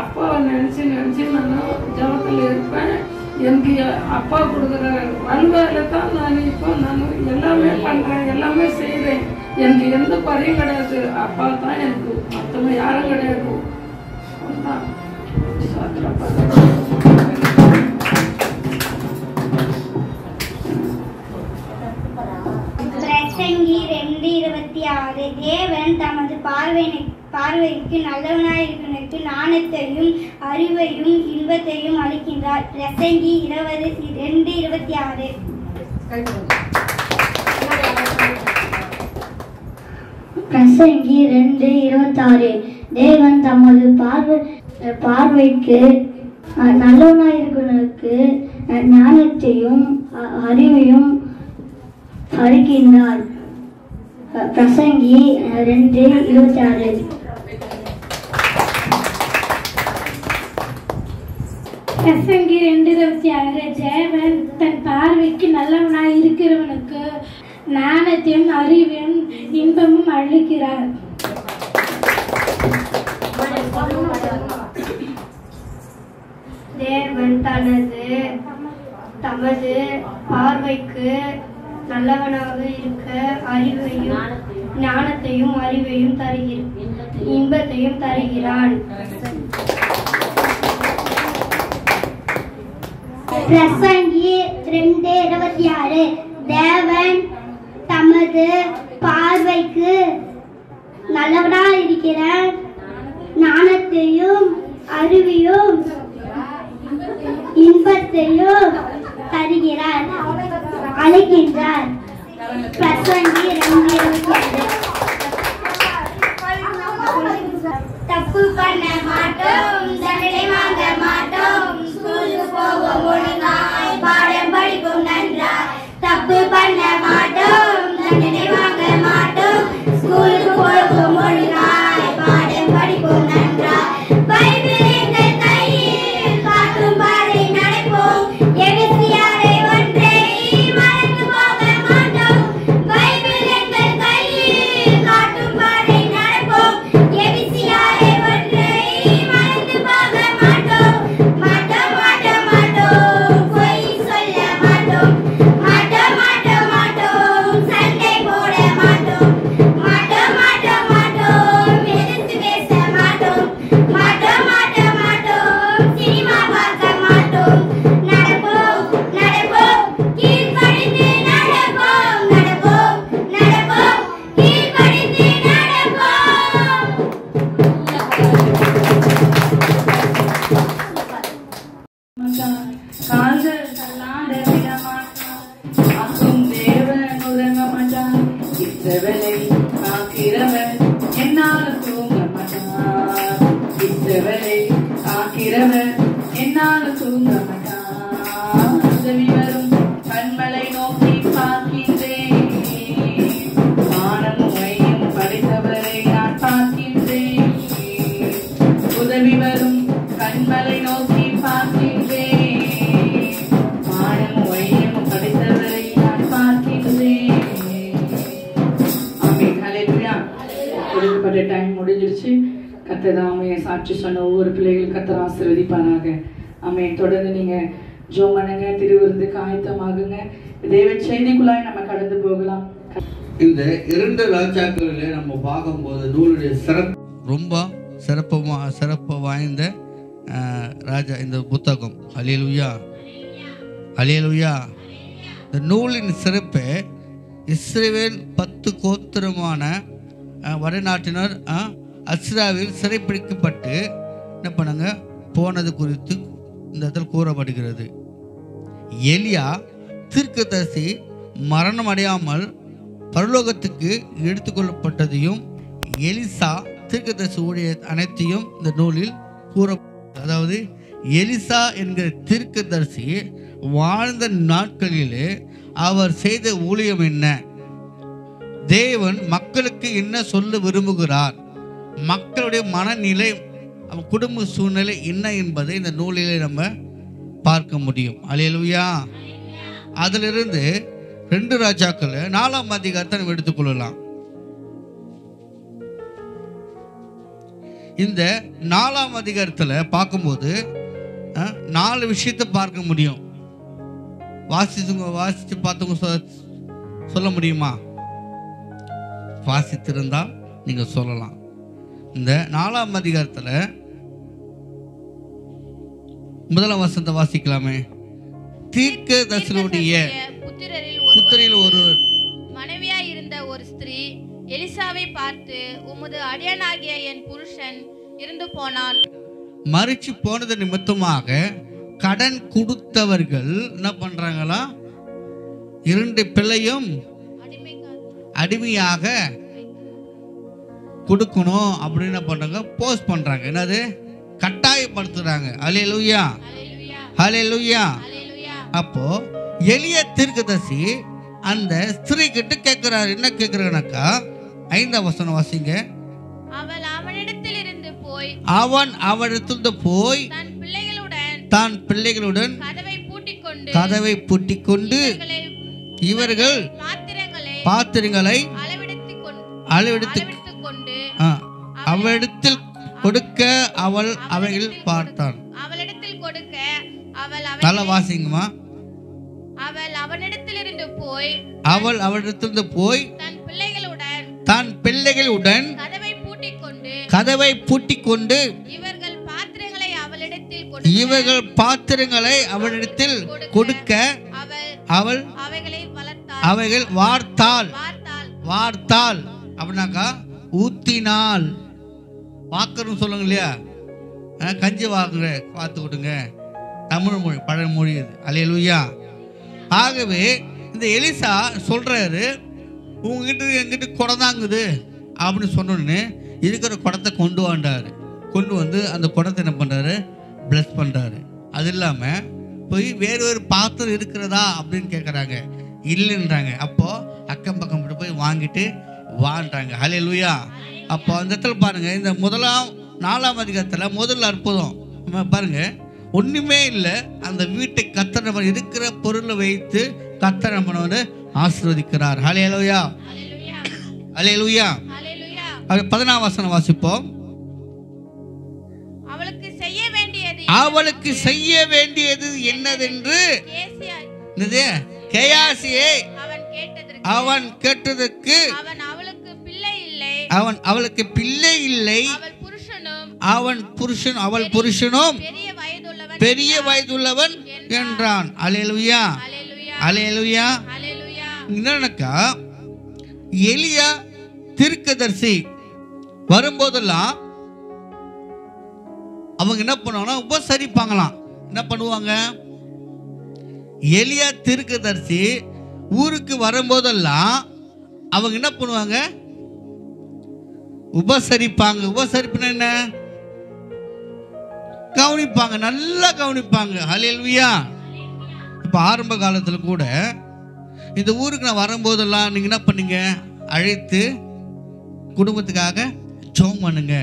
அப்பாவை நினச்சி நான் ஜபத்தில் இருப்பேன். எனக்கு அப்பா கொடுக்குற வாழ்வாயில தான் நான் இப்போ எல்லாமே பண்ணுறேன், எல்லாமே செய்கிறேன். எனக்கு எந்த குறையும் கிடையாது. அப்பா தான் எனக்கு, மற்றவங்க யாரும் கிடையாது. பிரசங்கி 2:26 தேவன் தமது பார்வைக்கு நல்லவனாயிருக்கிறவனுக்கு ஞானத்தையும் அறிவையும் இன்பத்தையும் அளிக்கின்றார். பிரசங்கி 2:26. பிரசங்கி 2:26 தேவன் தமது பார்வைக்கு நல்லவனாயிருக்கிறவனுக்கு ஞானத்தையும் அறிவையும் அளிக்கின்றார். பிரசங்கி 2:26. பிரசங்கி 2:26 தேவன் தன் பார்வைக்கு நல்லவனாய் இருக்கிறவனுக்கு ஞானத்தையும் அறிவையும் இன்பமும் அளிக்கிறார். தேவன் தமது பார்வைக்கு நல்லவனாக இருக்க அறிவையும் ஞானத்தையும் அறிவையும் இன்பத்தையும் தருகிறான். பிரசங்கி 2:26 தேவன் தமது பார்வைக்கு நல்லவனாக இருக்கிற ஞானத்தையும் அறிவையும் இன்பத்தையும் தருகிறார், அழைக்கின்றார். பிரசங்கி 2:26. தப்பு பண்ண மாட்டோம், தண்டனை வாங்க மாட்டோம், ஸ்கூலுக்கு போவோம் ஒழுங்காய், பாடம் படிப்போம் நன்றாய். தப்பு பண்ண மாட்டோம், தண்டனை வாங்க மாட்டோம், ஸ்கூலுக்கு போவோம் ஒழுங்காய், பாடம் படிப்போம் நன்றாய். பைபிள் எங்கள் கையில் காட்டும் பாதை நடப்போம், எபிசியாரை ஒன்றை மறந்து போக மாட்டோம். பைபிள் எங்கள் கையில் காட்டும் பாதை நடப்போம், எபிசியாரை ஒன்றை மறந்து போக மாட்டோம். மாட்டோம் மாட்டோம் மாட்டோம் பொய் சொல்ல மாட்டோம், மாட்டோம் மாட்டோம் மாட்டோம் காக்கிறவரை காக்கிறவர் என்னாலும் தூங்க மாட்டான். உதவி வரும் கண்மலை நோக்கி பார்க்கின்றேன். வானமும் மையம் படைத்தவரை நான் பார்க்கின்றேன். உதவி வரும் கண்மலை நோக்கி பார்க்கின்றேன். வானமும் மையம் படைத்தவரை நான் பார்க்கின்றேன். ஆமென். ஹல்லேலூயா. கொடுக்கப்பட்ட டைம் முடிஞ்சிருச்சு. கர்த்ததாமே சாட்சி சொன்ன ஒவ்வொரு பிள்ளைகளும் கர்த்தர் ஆசீர்வதிப்பாராக. ஆமென். தொடர்ந்து நீங்க ஜெபம் பண்ணுங்க, திருவிருந்துக்கு ஆயத்தமாகுங்க. தேவ செய்திக்குள்ளாய் நம்ம கடந்து போகலாம். இந்த 2 ராஜாக்களிலே நம்ம பார்க்கும்போது நூலுடைய ரொம்ப சிறப்பு வாய்ந்த ராஜா இந்த புத்தகம். அல்லேலூயா, அல்லேலூயா. இந்த நூலின் சிறப்பு இஸ்ரவேல் 10 கோத்திரமான வடநாட்டினர் அஸ்ராவில் சிறைப்பிடிக்கப்பட்டு என்ன பண்ணாங்க போனது குறித்து இந்த இடத்தில் கூறப்படுகிறது. எலியா தீர்க்கதரிசி மரணம் அடையாமல் பரலோகத்துக்கு எடுத்துக்கொள்ளப்பட்டதையும் எலிசா தீர்க்கதரிசி ஊழிய அனைத்தையும் இந்த நூலில் கூற. அதாவது எலிசா என்கிற தீர்க்கதரிசி வாழ்ந்த நாட்களிலே அவர் செய்த ஊழியம் என்ன, தேவன் மக்களுக்கு என்ன சொல்ல விரும்புகிறார், மக்களுடைய மனநிலை, குடும்ப சூழ்நிலை என்ன என்பதை இந்த நூலிலே நம்ம பார்க்க முடியும். அல்லேலூயா. அதிலிருந்து 2 ராஜாக்கள் 4ஆம் அதிகாரத்தை நம்ம எடுத்துக்கொள்ளலாம். இந்த 4ஆம் அதிகாரத்தில் பார்க்கும்போது 4 விஷயத்தை பார்க்க முடியும். வாசித்து பார்த்தவங்க சொல்ல முடியுமா? வாசித்திருந்தால் நீங்க சொல்லலாம். இந்த 4ஆம் அதிகாரத்தில் 1ஆம் வசனத்தை வாசிக்கலாமே. தீர்க்கதரிசியுடைய புத்திரில் ஒருவர் மனைவியாய் இருந்த ஒரு ஸ்திரீ எலிசாவை பார்த்து, உமது அடியானாகிய என் புருஷன் இருந்து போனான். மறிச்சு போனது நிமித்தமாக கடன் கொடுத்தவர்கள் என்ன பண்றாங்களா, 2 பிள்ளையும் அடிமையாக கொடுக்கணும் அப்படின்னு என்ன பண்றாங்க, போஸ்ட் பண்றாங்க. என்னது, கட்டாயப்படுத்துறாங்க. அல்லேலூயா, அல்லேலூயா. அப்போ எலியா தீர்க்கதரிசி அந்த ஸ்திரீ கிட்ட கேட்கிறாரு. என்ன கேட்கிறானாக்கா, 5ஆம் வசனம் வாசிங்க. அவள் அவனிடத்தில் இருந்து போய் தான் பிள்ளைகளுடன் கதவை பூட்டிக்கொண்டு இவர்கள் பாத்திரங்களை அவளிடத்தில் கொடுக்க அவைகள் பார்த்தான். நல்ல வாசிங்கம்மா. அவள் அவனிடத்திலிருந்து போய் தன் பிள்ளைகளுடன் கதவை பூட்டிக்கொண்டு இவர்கள் பாத்திரங்களை அவளிடத்தில் கொடுக்க அவைகள் வார்த்தாள். அப்படின்னாக்கா ஊத்தினாள். வாக்கணும் சொல்லுங்க இல்லையா, கஞ்சி வாங்குற பார்த்து கொடுங்க, தமிழ் மொழி பழமொழி இது. அல்லேலூயா. ஆகவே இந்த எலிசா சொல்றாரு, உங்ககிட்ட எங்கிட்ட குடந்தாங்குது அப்படின்னு சொன்னோன்னு இருக்கிற குடத்தை கொண்டு வந்து அந்த குடத்தை என்ன பண்றாரு, பிளஸ் பண்றாரு. அது இல்லாம போய் வேறு பாத்திரம் இருக்கிறதா அப்படின்னு கேட்குறாங்க. இல்லைன்றாங்க. அப்போ அக்கம் பக்கம் போய் வாங்கிட்டு வான்றாங்க. ஹல்லேலூயா. அப்போ அந்த இடத்துல பாருங்க, இந்த 4ஆம் அதிகாரத்தில் முதல் அற்புதம் பாருங்க, ஒண்ணுமே இல்லை. அந்த வீட்டை கர்த்தர் இருக்கிற பொருளை வைத்து கர்த்தர் நம்மளோட ஆசீர்வதிக்கிறார். ஹல்லேலூயா, ஹல்லேலூயா. 14ஆம் வசனம் வாசிப்போம். அவளுக்கு செய்ய வேண்டியது என்னதென்று கேயாசியை அவன் கேட்டதற்கு அவளுக்கு பிள்ளை இல்லை, அவள் புருஷனும் பெரிய வயதுள்ளவன் என்றான். அல்லேலூயா, அல்லேலூயா. என்னக்கா, எலியா தீர்க்கதரிசி வரும்போதெல்லாம் அவங்க என்ன பண்ணுவாங்கன்னா உபசரிப்பாங்களாம். என்ன பண்ணுவாங்க, எலியா தீர்க்கதரிசி ஊருக்கு வரும்போதெல்லாம் அவங்க என்ன பண்ணுவாங்க, உபசரிப்பாங்க. உபசரிப்புனா என்ன, கவனிப்பாங்க, நல்லா கவனிப்பாங்க. ஹல்லேலூயா. இப்போ ஆரம்ப காலத்தில் கூட இந்த ஊருக்கு நான் வரும்போதெல்லாம் நீங்கள் என்ன பண்ணீங்க, அழைத்து குடும்பத்துக்காக ஜெபம் பண்ணுங்க,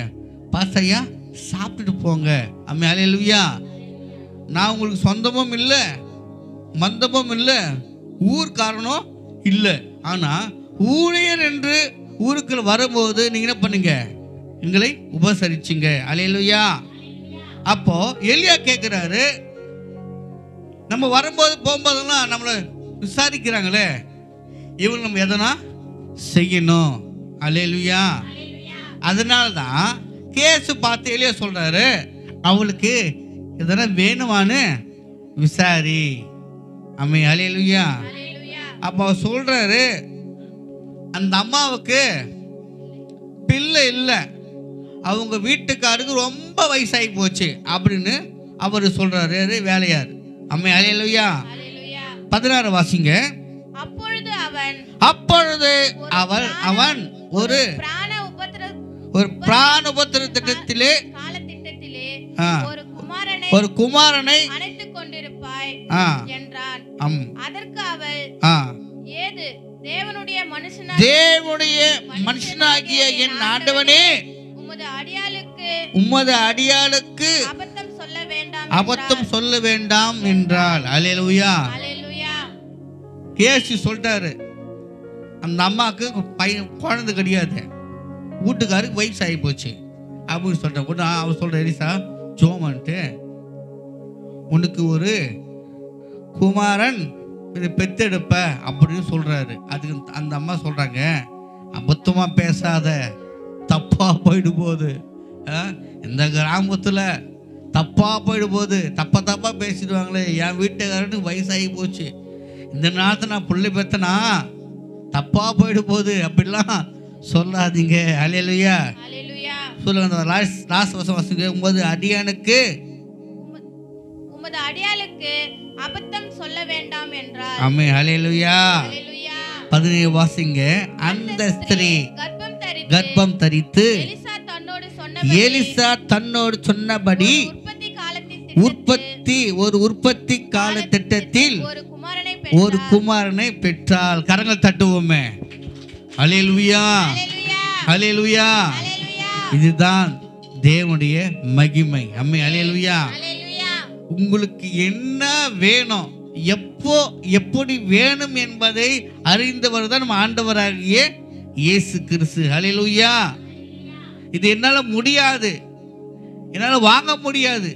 பாஸ்தையா சாப்பிட்டுட்டு போங்க. அம்மே ஹல்லேலூயா. நான் உங்களுக்கு சொந்தமும் இல்லை, மந்தமும் இல்லை, ஊர்க்காரனும் இல்லை. ஆனால் ஊழியர் என்று ஊருக்குள்ள வரும்போது நீங்கள் என்ன பண்ணுங்க, எங்களை உபசரிச்சிங்க. ஹல்லேலூயா. அப்போ எலியா கேட்குறாரு, நம்ம வரும்போது போகும்போதெல்லாம் நம்மளை விசாரிக்கிறாங்களே, இவங்க நம்ம எதனா செய்யணும். ஹல்லேலூயா. அதனால தான் கேசு பார்த்து எலியா சொல்றாரு, அவளுக்கு எதனா வேணுமான்னு விசாரி. அம்மே ஹல்லேலூயா. அப்போ அவர் சொல்றாரு, அந்த அம்மாவுக்கு பிள்ளை இல்லை, அவங்க வீட்டுக்காருக்கு ரொம்ப வயசாகி போச்சு அப்படின்னு அவர் சொல்றாரு வேலையார். அம்மே ஹல்லேலூயா. 16 வாசிங்க. அப்பொழுது அவன் ஒரு பிராண உபத்திரத்திலே ஒரு குமாரனை அணைத்துக் கொண்டிருப்பாய் என்றான். அதற்கு அவள், ஏது தேவனுடைய மனுஷனாகிய என் ஆண்டவனே, உமது அடியாளுக்கு அபத்தம் சொல்ல வேண்டாம் என்றாள். ஹல்லேலூயா. கேசி சொல்லிட்டாரு, அந்த அம்மாவுக்கு பையன் குழந்தை கிடையாது, வீட்டுக்காருக்கு வயசு ஆகி போச்சு அப்படின்னு சொல்லிட்டேன். கூட அவர் சொல்ற, எலிசா ஜோமன்ட்டு உனக்கு ஒரு குமாரன் பெத்தெடுப்ப அப்படின்னு சொல்றாரு. அதுக்கு அந்த அம்மா சொல்றாங்க, அபத்தமா பேசாத, தப்பா போயிடு போகுது, இந்த கிராமத்துல தப்பா போயிடு போகுது, தப்பா பேசிடுவாங்களே, என் வீட்டுக்காரனுக்கு வயசாகி போச்சு, இந்த நேரத்தில் நான் பிள்ளை பெத்தனா தப்பா போயிடு போகுது அப்படிலாம் சொல்லாதீங்க. ஹல்லேலூயா. சொல்லுங்க, லாஸ்ட் வருஷம் வாசிங்க. உமது அடியாளுக்கு அபத்தம் சொல்ல வேண்டாம் என்றார். ஆமே ஹல்லேலூயா. 17 வாசிங்க. அந்த ஸ்திரீ கர்ப்பம் தரித்து எலிசா தன்னோடு சொன்னபடி உற்பத்தி கால திட்டத்தில் ஒரு குமாரனை பெற்றாள். கரங்கள் தட்டுவோமே. ஹல்லேலூயா. ஹல்லேலூயா. இதுதான் தேவனுடைய மகிமை. அம்மே ஹல்லேலூயா. உங்களுக்கு என்ன வேணும், எப்போ எப்படி வேணும் என்பதை அறிந்தவர் தான் நம்ம ஆண்டவராகிய இயேசு கிறிஸ்து. ஹல்லேலூயா. இது என்னால முடியாது, என்னால வாங்க முடியாது,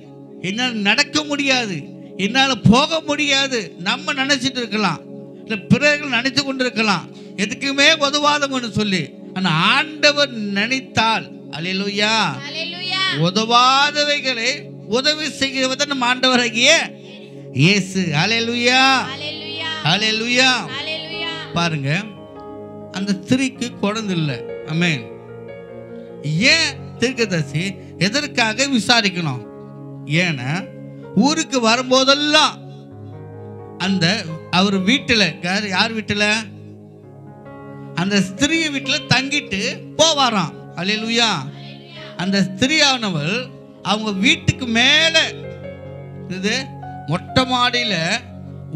என்னால் நடக்க முடியாது, என்னால் போக முடியாது நம்ம நினைச்சிட்டு இருக்கலாம், இல்லை பிறர்கள் நினைத்து கொண்டு இருக்கலாம், எதுக்குமே உதவாதவன்னு சொல்லி. ஆனால் ஆண்டவர் நினைத்தால், ஹல்லேலூயா, உதவாதவைகளை உதவி செய்கிறவர் நம்ம ஆண்டவராகிய இயேசு. ஹல்லேலூயா. ஹல்லேலூயா. பாருங்க, அந்த ஸ்திரீக்கு குழந்தை இல்லை. ஆமென். ஏன் தீர்க்கதரிசி எதற்காக விசாரிக்கணும்? ஏன்னா ஊருக்கு வரும்போதெல்லாம் அந்த அவர் வீட்டில், யார் வீட்டில், அந்த ஸ்திரீ வீட்டில் தங்கிட்டு போவாராம். ஹல்லேலூயா. அந்த ஸ்திரீயானவள் அவங்க வீட்டுக்கு மேலே இது மொட்டை மாடியில்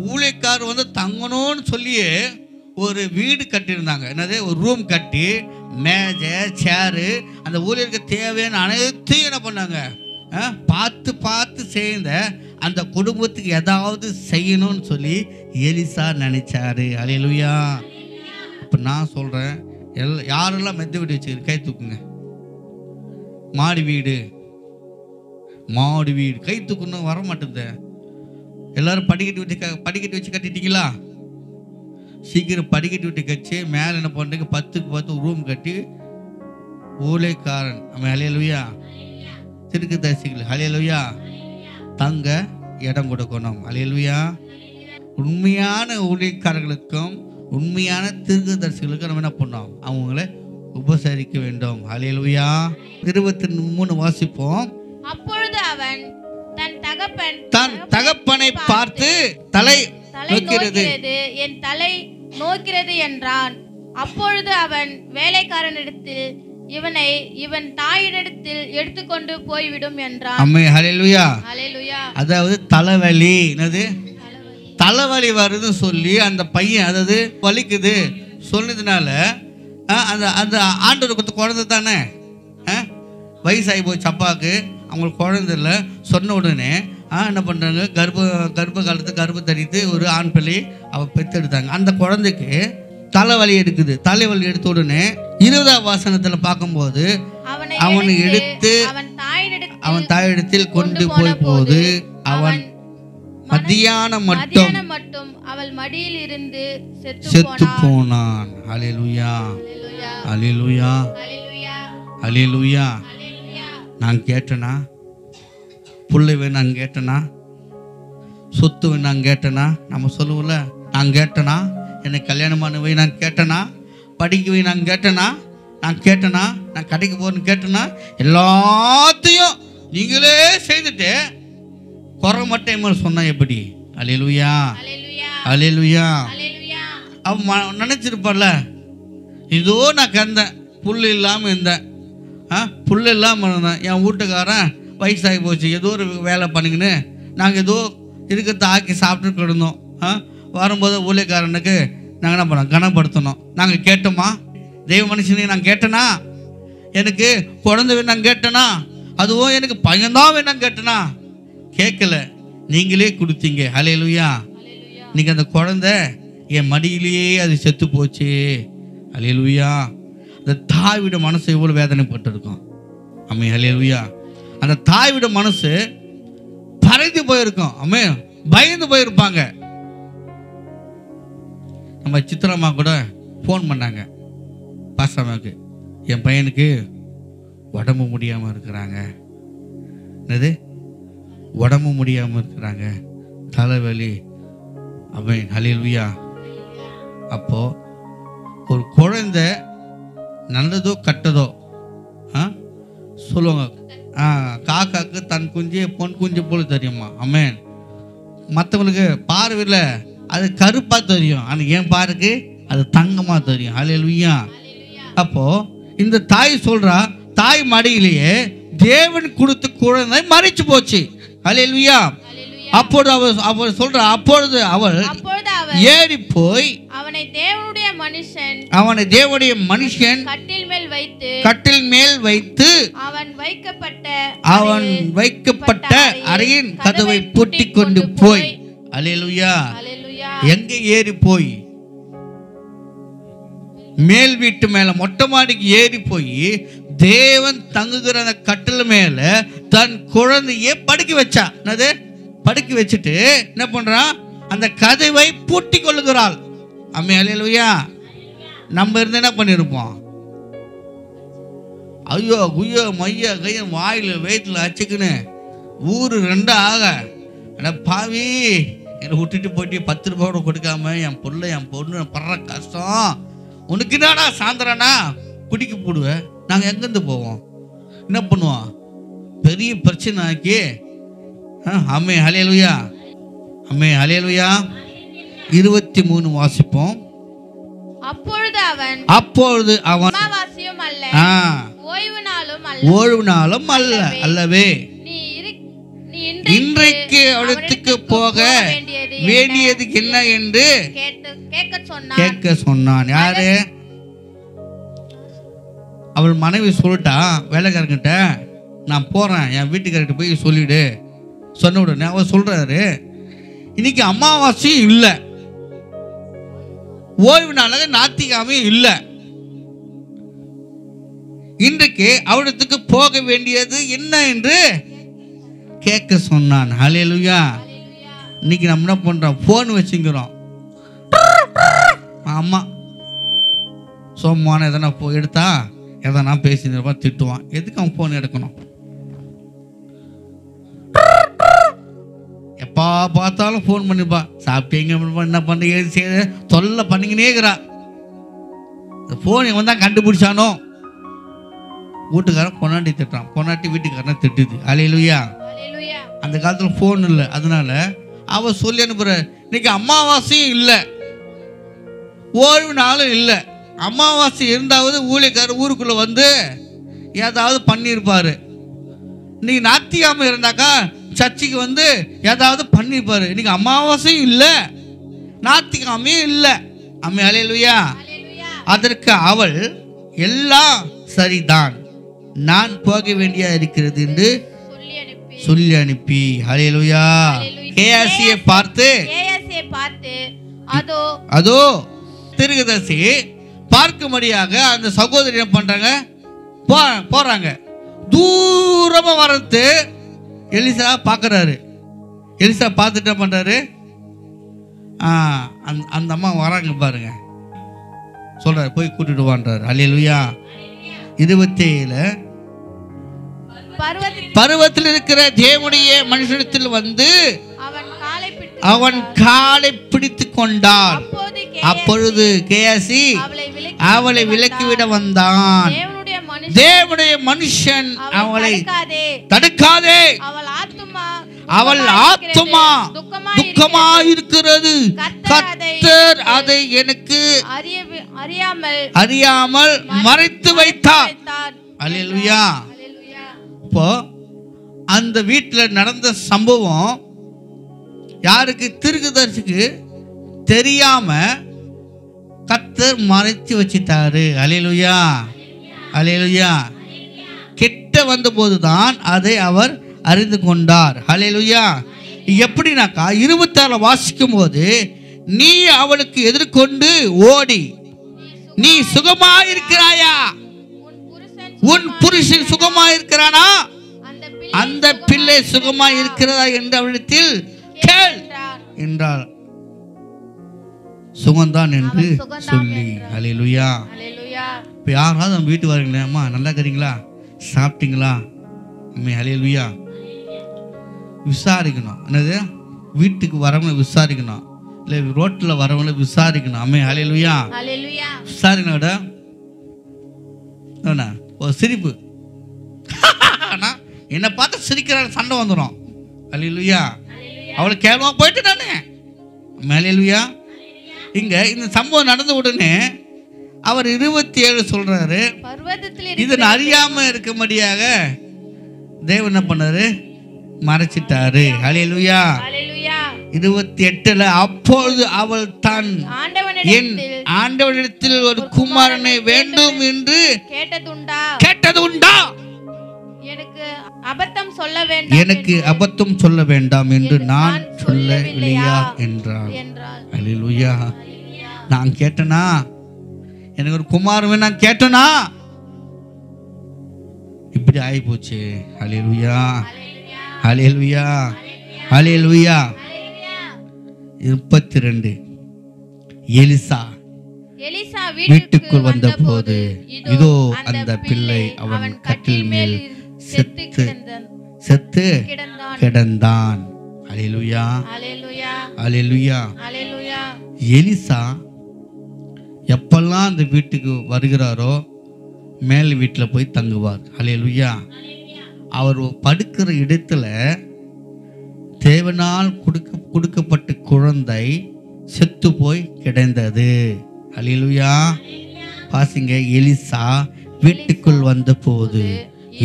ஊழியக்காரர் வந்து தங்கணும்னு சொல்லியே ஒரு வீடு கட்டியிருந்தாங்க. என்னது, ஒரு ரூம் கட்டி மேஜை சேரு அந்த ஊழியருக்கு தேவையான அனைத்தையும் என்ன பண்ணாங்க, பார்த்து சேர்ந்த அந்த குடும்பத்துக்கு ஏதாவது செய்யணும்னு சொல்லி எலிசா நினைச்சாரு. ஹல்லேலூயா. இப்போ நான் சொல்கிறேன், யாரெல்லாம் மெத்த வீடு வச்சுக்கிற கை தூக்குங்க. மாடி வீடு கை தூக்கணும் வர மாட்டேங்குது. எல்லாரும் படிக்கட்டு வச்சு கட்டிட்டீங்களா? சீக்கிரம் படிக்கட்டு விட்டு கட்சி மேலே என்ன பண்ணுறீங்க, 10க்கு 10 ரூம் கட்டி ஊழியக்காரன், ஹல்லேலூயா, தீர்க்கதரிசிகள், ஹல்லேலூயா, தங்க இடம் கொடுக்கணும். ஹல்லேலூயா. உண்மையான ஊழியக்காரர்களுக்கும் உண்மையான தீர்க்கதரிசிகளுக்கும் நம்ம என்ன பண்ணோம், அவங்கள உபசரிக்க வேண்டும். ஹல்லேலூயா. 23 வாசிப்போம். அப்பொழுது அவன் தன் தகப்பனை பார்த்து தலை நோக்கிறது, என் தலை நோக்கிறது என்றான். அப்பொழுது அவன் வேலைக்காரனிடத்தில், இவனை இவன் தாயினிடத்தில் எடுத்துக்கொண்டு போய்விடும் என்றான். ஆமென். ஹல்லேலூயா. ஹல்லேலூயா. அதாவது தலைவலி, என்னது தலைவலி வருதுன்னு சொல்லி அந்த பையன், அதாவது வலிக்குது சொன்னதுனால அந்த அந்த ஆண்டவர் கொடுத்த குழந்தை தானே, வயசாகி போச்சு அப்பாவுக்கு, அவங்களுக்கு குழந்தை இல்லை. சொன்ன உடனே என்ன பண்ணுறாங்க, கர்ப்ப காலத்து கர்ப்ப தரித்து ஒரு ஆண் பிள்ளை அவள் பெற்றெடுத்தாங்க. அந்த குழந்தைக்கு தலைவலி எடுக்குது. தலைவலி எடுத்த உடனே 20ஆம் வசனத்தில் பார்க்கும்போது அவனை எடுத்து அவன் தாயிடத்தில் கொண்டு போய் போது அவன் மத்தியானம் மட்டும் அவள் மடியில் இருந்து செத்து போனான். ஹல்லேலூயா. ஹல்லேலூயா. ஹல்லேலூயா. நான் கேட்டனா, புள்ளை வேணாம் கேட்டனா, சொத்து வேணாம் கேட்டனா, நம்ம சொல்லுவோம்ல, நான் கேட்டனா, என்னை கல்யாணமான வை நான் கேட்டனா, படிக்க வை நான் கேட்டனா, நான் கடைக்கு போறேன்னு கேட்டனா, எல்லாத்தையும் நீங்களே செய்துட்டு குறை மட்டும் சொன்னா எப்படி? ஹல்லேலூயா. ஹல்லேலூயா. அவன் நினைச்சிருப்பான்ல, இதோ நான் கந்தேன், புல் இல்லாமல் இருந்தேன், புல் இல்லாமல் இருந்தேன், என் வீட்டுக்காரன் வயசாகி போச்சு, ஏதோ ஒரு வேலை பண்ணிக்கின்னு நாங்கள் ஏதோ இருக்கிறத ஆக்கி சாப்பிட்டு கிடந்தோம். வரும்போது ஊழியக்காரனுக்கு நாங்கள் என்ன பண்ணோம், கனப்படுத்தணும். நாங்கள் கேட்டோமா? தெய்வ மனுஷனே நான் கேட்டேனா? எனக்கு குழந்தை வேணாம் கேட்டேனா? அதுவும் எனக்கு பையன்தான் வேணாம் கேட்டேனா? கேட்கல, நீங்களே கொடுத்தீங்க. ஹல்லேலூயா. இன்னைக்கு அந்த குழந்தை என் மடியிலேயே அது செத்து போச்சு. ஹல்லேலூயா. அந்த தாயோட மனசு எவ்வளோ வேதனைப்பட்டு இருக்கும். ஆமென். ஹல்லேலூயா. அந்த தாயோட மனசு பறந்து போயிருக்கும். ஆமென். பயந்து போயிருப்பாங்க. நம்ம சித்திரம்மா கூட ஃபோன் பண்ணாங்க பாஸ்டர்மாவுக்கு, என் பையனுக்கு உடம்பு முடியாமல் இருக்கிறாங்க. என்னது உடம்பு முடியாமல் இருக்கிறாங்க, தலைவலி. ஆமென். ஹல்லேலூயா. அப்போ ஒரு குழந்தை நல்லதோ கட்டதோ சொல்லுவாங்க, காக்காக்கு தன் குஞ்சு பொன் குஞ்சு போல தெரியுமா? ஆமென். மற்றவங்களுக்கு பார்வையில் அது கருப்பாக தெரியும், ஆனால் என் பாருக்கு அது தங்கமாக தெரியும். ஹல்லேலூயா. அப்போ இந்த தாய் சொல்றா, தாய் மடியிலேயே தேவன் கொடுத்த குழந்தை மறிச்சு போச்சு. ஹல்லேலூயா. அப்பொழுது அவள் சொல்றா, அப்பொழுது அவள் ஏறி போய் அவனை தேவனுடைய மனுஷன் கட்டில் மேல் வைத்து அவன் வைக்கப்பட்ட அறையின் கதவை பூட்டி கொண்டு போய். ஹல்லேலூயா. எங்க ஏறி போய்? மேல் வீட்டு மேல மொட்டை மாடிக்கு ஏறி போய் தேவன் தங்குகிற அந்த கட்டில் மேல தன் குழந்தைய படுக்க வச்சா. என்னது படுக்க வச்சுட்டு என்ன பண்றான், அந்த கதவை பூட்டி கொள்ளுகிறாள். ஆமென். ஹல்லேலூயா. நம்ம இருந்து என்ன பண்ணிருப்போம்? ஐயோ குய்யோ மையா கைய வாயில வயிற்றுல அச்சுக்குன்னு ஊரு ரெண்டா ஆக, பாவி என்னை விட்டுட்டு போயிட்டு 10 ரூபா கூட கொடுக்காம என் பொண்ணு படுற கஷ்டம் உனக்கு என்னடா சாயந்தரம்னா குடிக்க போடுவேன். நாங்கள் எங்கேருந்து போவோம்? என்ன பண்ணுவோம்? பெரிய பிரச்சனை ஆக்கி. ஆமென். ஹல்லேலூயா. ஆமென். ஹல்லேலூயா. 23 வாசிப்போம். அப்பொழுது அவன் ஓய்வு நாளும் அல்லவே இன்றைக்கு அவளுக்கு போக வேண்டியது என்ன என்று கேட்க சொன்னான். யாரு? அவள் மனைவி சொல்லிட்டா வேலைக்காரங்கிட்ட, நான் போறேன், என் வீட்டுக்காரர்கிட்ட போய் சொல்லிடு. சொன்ன உடனே அவர் சொல்றாரு, இன்னைக்கு அமாவாசையும் இல்லை, ஓய்வு நாளாக ஞாயிற்றுக்கிழமையும் இல்லை, இன்றைக்கு அவளுக்கு போக வேண்டியது என்ன என்று கேட்க சொன்னான். ஹல்லேலூயா. இன்னைக்கு நம்ம என்ன பண்றோம்? போன் வச்சுக்கிறோம். ஆமா, சோமான எதனா எடுத்தா எதனா பேசினப்பா திட்டுவான். எதுக்கு அவன் போன் எடுக்கணும்? எப்பா பார்த்தாலும் ஃபோன் பண்ணிப்பா, சாப்பிட்டீங்க என்ன பண்ண ஏது செய்ய தொல்லை பண்ணிங்கன்னேங்கிறா. ஃபோன் இவன் தான் கண்டுபிடிச்சானோ. வீட்டுக்காரன் பொன்னாட்டி திட்டுறான், பொன்னாட்டி வீட்டுக்காரனை திட்டுது. ஹல்லேலூயா. அந்த காலத்தில் ஃபோன் இல்லை, அதனால அவ சொல்லி அனுப்புற, இன்னைக்கு அமாவாசையும் இல்லை, ஓய்வு நாளும் இல்லை, அமாவாசை இருந்தாவது ஊழியக்காரர் ஊருக்குள்ளே வந்து ஏதாவது பண்ணியிருப்பார். இன்னைக்கு ஞாயிற்றுக்கிழமை இருந்தாக்கா சர்ச்சுக்கு வந்து ஏதாவது பண்ணியிருப்பார். இன்னைக்கு அமாவாசையும் இல்லை, ஞாயிற்றுக்கிழமையும் இல்லை. அம்மே ஹல்லேலூயா. அதற்கு அவள் எல்லாம் சரிதான், நான் போக வேண்டிய இருக்கிறது என்று சொல்லி அனுப்பி ஹல்லேலூயா. கேயாசியை பார்த்து அதோ தீர்க்கதரிசி பார்க்கும்படியாக அந்த சகோதரி என்ன பண்றாங்க, போறாங்க. தூரமா வரது எலிசா பார்க்கறாரு. எலிசா பார்த்துட்டு என்ன பண்றாரு, அந்த அம்மா வராங்க பாருங்க, சொல்றாரு போய் கூட்டிட்டு வான்றாரு. ஹல்லேலூயா. 27 பருவத்தில் இருக்கிற தேவனுடைய மனுஷனிடத்தில் வந்து அவன் காலை பிடித்து கொண்டான். அப்பொழுது கேயாசி அவளை விலக்கிவிட வந்தான். தேவனுடைய மனுஷன் அவளை தடுக்காதே, அவள் ஆத்துமா துக்கமா இருக்கிறது, கர்த்தர் அதை எனக்கு அறியாமல் மறைத்து வைத்தார். அல்லேலூயா. இப்போ அந்த வீட்டில் நடந்த சம்பவம் யாருக்கு, தீர்க்கதரிசிக்கு தெரியாம கர்த்தர் மறைச்சு வச்சிட்டாரு. அல்லேலூயா. அல்லேலூயா. கிட்ட வந்தபோது தான் அதை அவர் அறிந்து கொண்டார். ஹல்லேலூயா. எப்படினாக்கா 26 வாசிக்கும் போது, நீ அவளுக்கு எதிர்கொண்டு ஓடி நீ சுகமா இருக்கிறாயா, உன் புருஷன் சுகமா இருக்கிறானா, அந்த பிள்ளை சுகமா இருக்கிறதா என்று அவளிடத்தில் கேள் என்றார். சுகம்தான் என்று சொல்லி. ஹல்லேலூயா. இப்போ யாராவது நம்ம வீட்டு வரீங்களா, அம்மா நல்லா இருக்கிறீங்களா, சாப்பிட்டீங்களா, அம்மே ஹல்லேலூயா விசாரிக்கணும். என்னது, வீட்டுக்கு வரவங்களை விசாரிக்கணும், இல்லை ரோட்டில் வரவங்களை விசாரிக்கணும். அம்மே ஹல்லேலூயா. விசாரிக்கணும். ஒரு சிரிப்பு, என்னை பார்த்து சிரிக்கிற சண்டை வந்துடும். ஹல்லேலூயா. அவளை கேள்வா போயிட்டு நானே. ஹல்லேலூயா. இங்க இந்த சம்பவம் நடந்த உடனே அவர் 27 சொல்றாரு, இதன் அறியாம இருக்கும்படியாக தேவன் என்ன பண்ணாரு, மறைச்சிட்டாரு. ஹல்லேலூயா. 28 அப்பொழுது அவள் தான் என் ஆண்டவனிடத்தில் ஒரு குமாரனை வேண்டும் என்று கேட்டதுண்டா, எனக்கு அபத்தம் சொல்ல வேண்டாம் என்று நான் சொல்லவில்லையா என்றார். ஹல்லேலூயா. நான் கேட்டனா, எனக்கு ஒரு குமாரன் நான் கேட்டனா, இப்படி ஆகி போச்சு. ஹல்லேலூயா. ஹல்லேலூயா. ஹல்லேலூயா. 32 எலிசா வீட்டுக்குள் வந்த போது இதோ அந்த பிள்ளை அவன் கட்டில் மேல் செத்து கிடந்தான். ஹல்லேலூயா. ஹல்லேலூயா. எலிசா எப்பெல்லாம் அந்த வீட்டுக்கு வருகிறாரோ மேல் வீட்டில் போய் தங்குவார். ஹல்லேலூயா. அவர் படுக்கிற இடத்துல தேவனால் கொடுக்கப்பட்ட குழந்தை செத்து போய் கிடந்தது. ஹல்லேலூயா. பாசிங்க, எலிசா வீட்டுக்குள் வந்த போது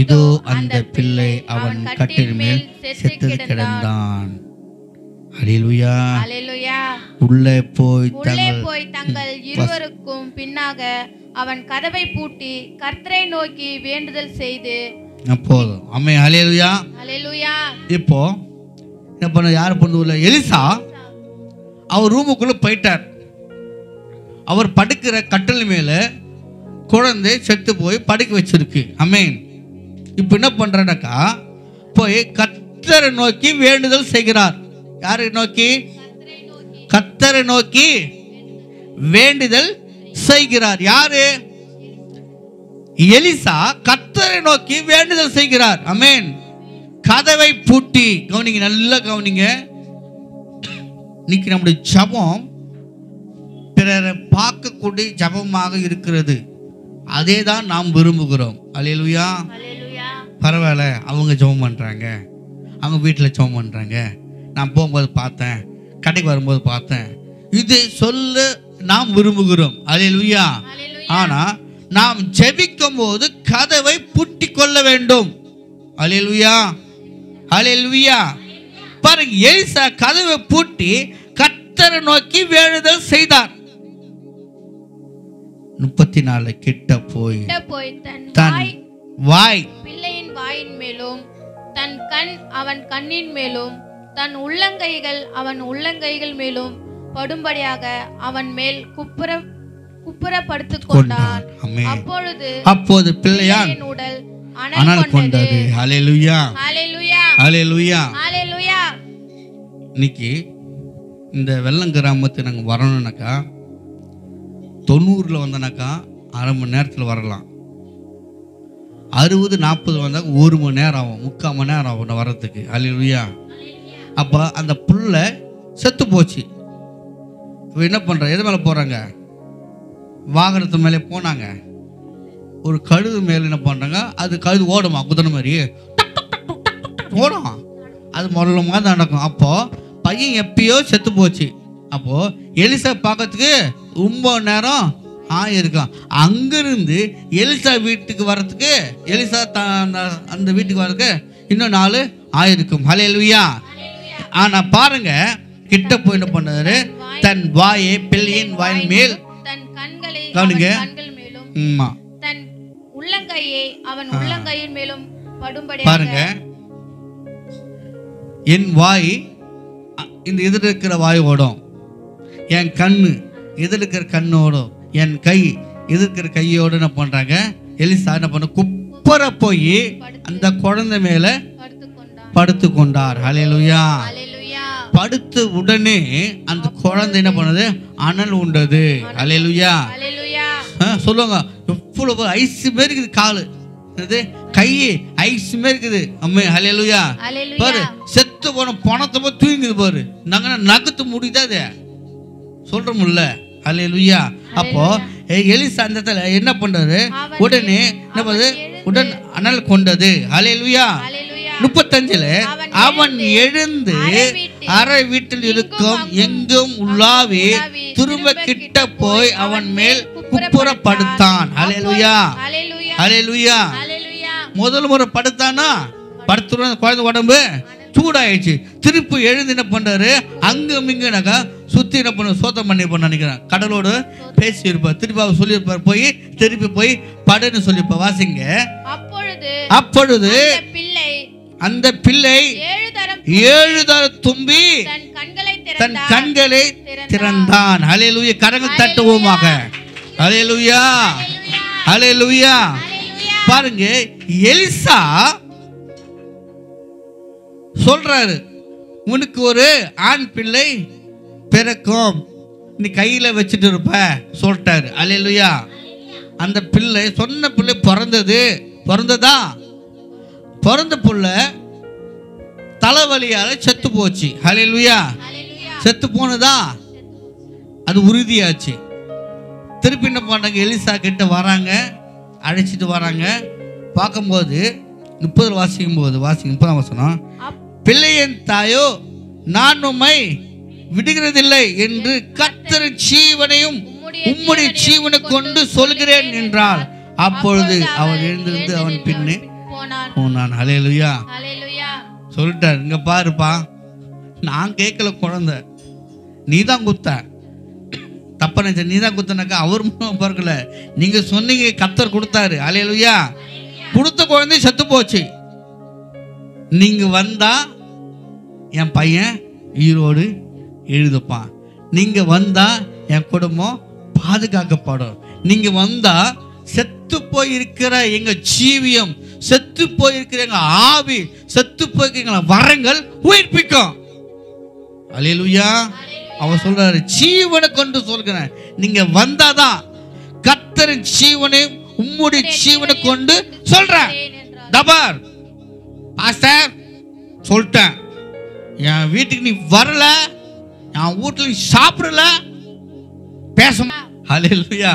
இதோ அந்த பிள்ளை அவன் கட்டில் மேல் செத்து கிடந்தான். ஹல்லேலூயா. உள்ளே போய் தங்கள் இருவருக்கும் பின்னாக அவன் கதவை பூட்டி கர்த்தரை நோக்கி வேண்டுதல் செய்து போதும். அம்மே ஹல்லேலூயா. இப்போ என்ன பண்ண, யார் பண்ண, எலிசா அவர் ரூமுக்குள்ள போயிட்டார். அவர் படுக்கிற கட்டில் மேல குழந்தை செத்து போய் படுக்க வச்சிருக்கு. அமேன். இப்போ என்ன பண்றானாக்கா, போய் கர்த்தரை நோக்கி வேண்டுதல் செய்கிறார். யாரை நோக்கி? கர்த்தரை நோக்கி வேண்டுதல் செய்கிறார். யாரு? எலிசா கர்த்தரை நோக்கி வேண்டுதல் செய்கிறார். அமேன். கதவை பூட்டி, கவனிங்க, நல்லா கவனிங்க. இன்னைக்கு நம்முடைய ஜபம் பிறரை பார்க்கக்கூடிய ஜபமாக இருக்கிறது. அதே தான் நாம் விரும்புகிறோம். அல்லேலூயா. பரவாயில்ல, அவங்க ஜபம் பண்றாங்க, அவங்க வீட்டில் ஜபம் பண்றாங்க, நான் போகும்போது பார்த்தேன், கடைக்கு வரும்போது பார்த்தேன், இது சொல்ல நாம் விரும்புகிறோம். அல்லேலூயா. ஆனா நாம் ஜெபிக்கும் போது கதவை பூட்டி கொள்ள வேண்டும். அல்லேலூயா, அல்லேலூயா. பாருங்க, எலிசா கதவை பூட்டி கர்த்தரை நோக்கி வேண்டுதல் செய்தார். 34 கிட்ட போய் தன் வாய் பிள்ளையின் வாயின் மேலும், தன் கண் அவன் கண்ணின் மேலும், தன் உள்ளங்கைகள் அவன் உள்ளங்கைகள் மேலும் படும்படியாக அவன் மேல் குப்புற படுத்துக் கொண்டான். அப்போது பிள்ளையான் உடல் அனல் கொண்டது. ஹல்லேலூயா, ஹல்லேலூயா, ஹல்லேலூயா, ஹல்லேலூயா. இன்னைக்கு இந்த வெள்ளம் கிராமத்துக்கு நாங்கள் வரணும்னாக்கா 90 வந்தோன்னாக்கா அரை மணி நேரத்தில் வரலாம். 60-40 வந்தால் 1 மணி நேரம் ஆகும், 3/4 மணி நேரம் ஆகும் வர்றதுக்கு. அல்லேலூயா. அப்போ அந்த புல்லை செத்து போச்சு. இப்போ என்ன பண்ணுற, எது மேலே போகிறாங்க? வாகனத்து மேலே போனாங்க. ஒரு கழுது மேலே என்ன பண்ணுறாங்க, அது கழுது ஓடுமா, குதிரை மாதிரி ஓடும். அது முதல்ல தான் நடக்கும். அப்போது பையன் எப்பயோ செத்து போச்சு. அப்போது எலிசா பார்க்கறதுக்கு 9 நேரம் ஆயிருக்கான். அங்கிருந்து எலிசா வீட்டுக்கு வர்றதுக்கு, எலிசா அந்த வீட்டுக்கு வர்றதுக்கு இன்னும் 4 ஆயிருக்கும். ஹல்லேலூயா. ஆனா பாருங்க, கிட்ட போய் என்ன பண்ணாரு, தன் வாயை பிள்ளையின் வாயின் மேல், தன் கண்களை கவனிங்க, கண்கள் மேலும், தன் உள்ளங்கையை அவன் உள்ளங்கையின் மேலும் படும்படியாக. பாருங்க, என் வாய் இந்த எதிர் இருக்கிற வாய் ஓடும், என் கண்ணு எதிர் இருக்கிற கண்ணோடும், என் கை எதிர்க்கிற கையோடு என்ன பண்றாங்க, எலிசா என்ன பண்ண, குப்புற போய் அந்த குழந்தை மேல படுத்து கொண்டார். ஹல்லேலூயா. படுத்து உடனே அந்த குழந்தை என்ன பண்ணது, அனல் உண்டது. ஹல்லேலூயா. சொல்லுவாங்க, எவ்வளவு ஐஸ் மாரி இருக்குது காலு, கை ஐஸ் மாரி இருக்குது. அம்மே ஹல்லேலூயா. பாரு, செத்து போன பணத்தை போய் தூங்குது பாரு, நாங்க நகத்து முடியுதா சொல்றோம்ல. ஹல்லேலூயா. அப்போ எலிசா அந்த இடத்துல என்ன பண்றாரு, உடனே என்ன பண்ணுது, உடன் அனல் கொண்டது. ஹல்லேலூயா. 35 அவன் எழுந்து அறை வீட்டில் இருக்கும் எங்கும் உள்ளாவி திரும்ப கிட்ட போய் அவன் மேல் குப்புற படுத்தான். ஹல்லேலூயா, ஹல்லேலூயா. முதல் முறை படுத்தானா, படுத்துற குழந்தை உடம்பு சூடாயிடுச்சு. திருப்பி எழுந்து என்ன பண்றாரு, அங்கும் இங்கனாக்கா சுத்தி என்ன பண்ண, சோதம் பண்ணி நினைக்கிறேன், கடலோடு பேசி இருப்பார். திருப்பி அவர் சொல்லியிருப்பார், போய் திருப்பி போய் படுன்னு சொல்லியிருப்பார். வாசிங்க. அப்பொழுது அந்த பிள்ளை 7 தரம் தும்பி தன் கண்களை திறந்தான். ஹல்லேலூயா. கரங்கள் தட்டுவோமாக. ஹல்லேலூயா, ஹல்லேலூயா. பாருங்க, எலிசா சொல்றாரு, உனக்கு ஒரு ஆண் பிள்ளை பிறக்கும், நீ கையில வச்சுட்டு இருப்ப சொல்லிட்டாரு. அல்லேலூயா. அந்த பிள்ளை சொன்ன பிள்ளை பிறந்ததா, பிறந்த புள்ள தலைவலியால செத்து போச்சு. ஹல்லேலூயா. செத்து போனதா, அது உறுதியாச்சு. திருப்பி என்ன பண்ணாங்க, எலிசா கிட்ட வராங்க, அழைச்சிட்டு வராங்க. பார்க்கும்போது 30 வாசிக்கும் போது, வாசிக்கும் 30 வசனம், பிள்ளையின் தாயோ நான் உம்மை விடுகிறதில்லை என்று கர்த்தர் ஜீவனையும் உம்முடைய ஜீவனை கொண்டு சொல்கிறேன் என்றால், அப்பொழுது அவன் எழுந்திருந்து அவன் பின்னே போனான். ஹல்லேலூயா. சொல்லிட்டார், இங்க பாருப்பா, நான் கேட்கல, குழந்தை நீதான் குத்த, தப்ப நினைச்ச, நீதான் குத்தனாக்கா அவர் பிறக்கல, நீங்க சொன்னீங்க, கர்த்தர் கொடுத்தாரு. ஹல்லேலூயா. கொடுத்த குழந்தை செத்து போச்சு. நீங்க வந்தா என் பையன் ஈரோடு எழுதுப்பான், நீங்க வந்தா என் குடும்பம் பாதுகாக்கப்படும், நீங்க வந்தா செத்து போயிருக்கிற எங்க ஜீவியம், செத்து போயிருக்கிற எங்க ஆவி, செத்து போயிருக்கிற வரங்கள் உயிர்ப்பிக்கும். அல்லேலூயா. அவன் சொல்றாரு, ஜீவனை கொண்டு சொல்கிறேன், நீங்க வந்தாதான் கர்த்தரின் ஜீவனை உம்முடைய ஜீவனை கொண்டு சொல்றேன். தபார் பாஸ்டர் சொல்லிட்டேன், என் வீட்டுக்கு நீ வரல, என் வீட்டுல நீ சாப்பிடல, பேச. ஹல்லேலூயா.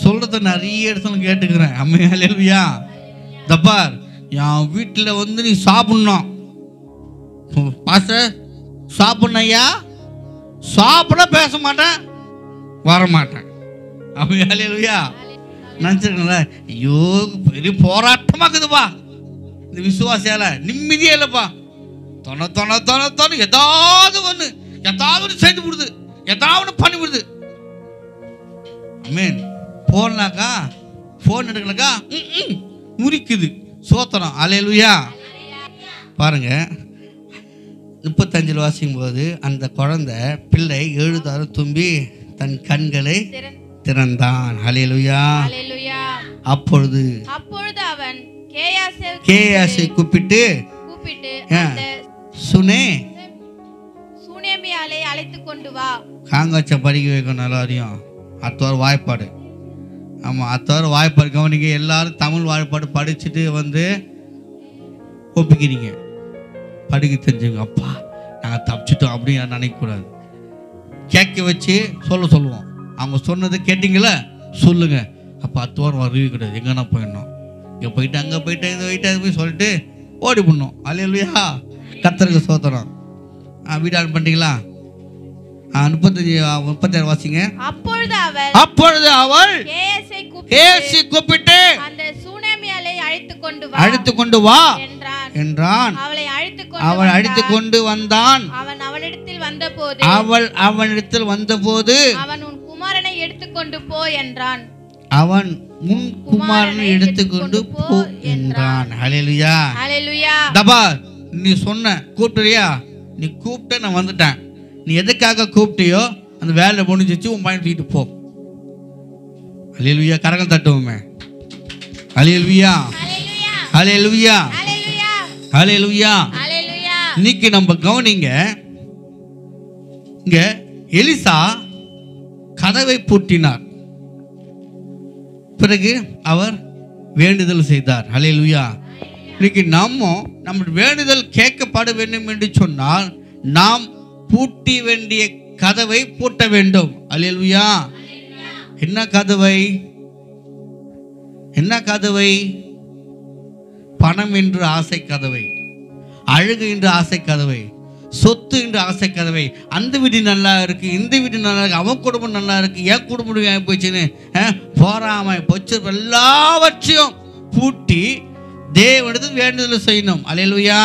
சொல்றத நிறைய இடத்துல கேட்டுக்கிறேன். அம்மே ஹல்லேலூயா. தபார், என் வீட்டில் வந்து நீ சாப்பிடணும். பாஸ்டர் சாப்பிடணையா, சாப்பிட பேச மாட்டேன், வர மாட்டேன். அப்படி அல்லேலூயா. நினச்சிருக்கீங்களா? ஐயோ பெரிய போராட்டமாக இருக்குதுப்பா, இந்த விசுவாசியால நிம்மதியே இல்லைப்பா. தொண தொண தொண தொண ஏதாவது ஒன்று செய்து விடுது, ஏதாவது பண்ணி விடுது. ஆமென். போனாக்கா ஃபோன் எடுக்கலக்கா முறிக்குது. சோத்திரம். அல்லேலூயா. பாருங்க 35 வாசிக்கும் போது அந்த குழந்தை பிள்ளை 7 தரம் தும்பி தன் கண்களை திறந்தான். அல்லேலூயா. அப்பொழுது அவன் கேயாசை கூப்பிட்டு சுனேமியாலை அழைத்து கொண்டு வா. காங்காச்ச படிக்க வைக்கணும் எல்லாரையும். அத்தோர வாய்ப்பாடு. ஆமாம், அத்தோர வாய்ப்பாடு கவனிங்க. எல்லாரும் தமிழ் வாய்ப்பாடு படிச்சுட்டு வந்து ஒப்பிக்கிறீங்க. படிக்க தெரிஞ்சுங்க. அப்பா நாங்கள் தப்பிச்சிட்டோம் அப்படின்னு நினைக்கக்கூடாது. கேட்க வச்சு சொல்லுவோம். அவங்க சொன்னது கேட்டிங்களா சொல்லுங்க. அப்போ அத்தோரம் வரவே கூடாது. எங்கன்னா போயிடணும், இங்கே போயிட்டு அங்கே போயிட்டு இது போயிட்டு அது போய் சொல்லிட்டு ஓடி பண்ணணும். அல்லேலூயா. கர்த்தருக்கு ஸ்தோத்திரம். வீடு பண்ணிட்டீங்களா? 36 வாசிங்க. அப்பொழுது அவள் கேயாசை கூப்பிட்டு அந்த சுனேமியாலை அழைத்து கொண்டு வா என்றான். அவள் அழைத்து கொண்டு வந்தான். அவள் அவனிடத்தில் வந்தபோது அவன் உன் குமாரனை எடுத்துக்கொண்டு போ என்றான். அவன் உன் குமாரனை எடுத்துக்கொண்டு போ என்றான். ஹல்லேலூயா. ஹல்லேலூயா. தபா நீ சொன்ன கூப்பிட்டுறியா? நீ கூப்பிட்ட நான் வந்துட்டேன். நீ எதுக்காக கூப்பிட்டியோ அந்த வேலை முடிஞ்சிச்சு. உன் பையன் தூக்கிட்டு போ. ஹல்லேலூயா. கரங்கள் தட்டுவோமே. ஹல்லேலூயா. ஹல்லேலூயா. ஹல்லேலூயா. இன்னைக்கு நம்ம கவனிங்க. இங்க எலிசா கதவை பூட்டினார். பிறகு அவர் வேண்டுதல் செய்தார். ஹல்லேலூயா. இன்னைக்கு நம்ம வேண்டுதல் கேட்கப்பட வேண்டும் என்று சொன்னால் நாம் பூட்டி வேண்டிய கதவை பூட்ட வேண்டும். அல்லேலூயா. என்ன கதவை? என்ன கதவை? பணம் என்று ஆசை கதவை, அழகு என்று ஆசை கதவை, சொத்து என்று ஆசை கதவை. அந்த வீடு நல்லா இருக்கு, இந்த வீடு நல்லா இருக்கு, அவன் குடும்பம் நல்லா இருக்கு, என் குடும்பம் போச்சுன்னு போறாம போச்சு எல்லாவற்றையும் பூட்டி தேவனுக்கு வேண்டுதல் செய்யணும். அல்லேலூயா.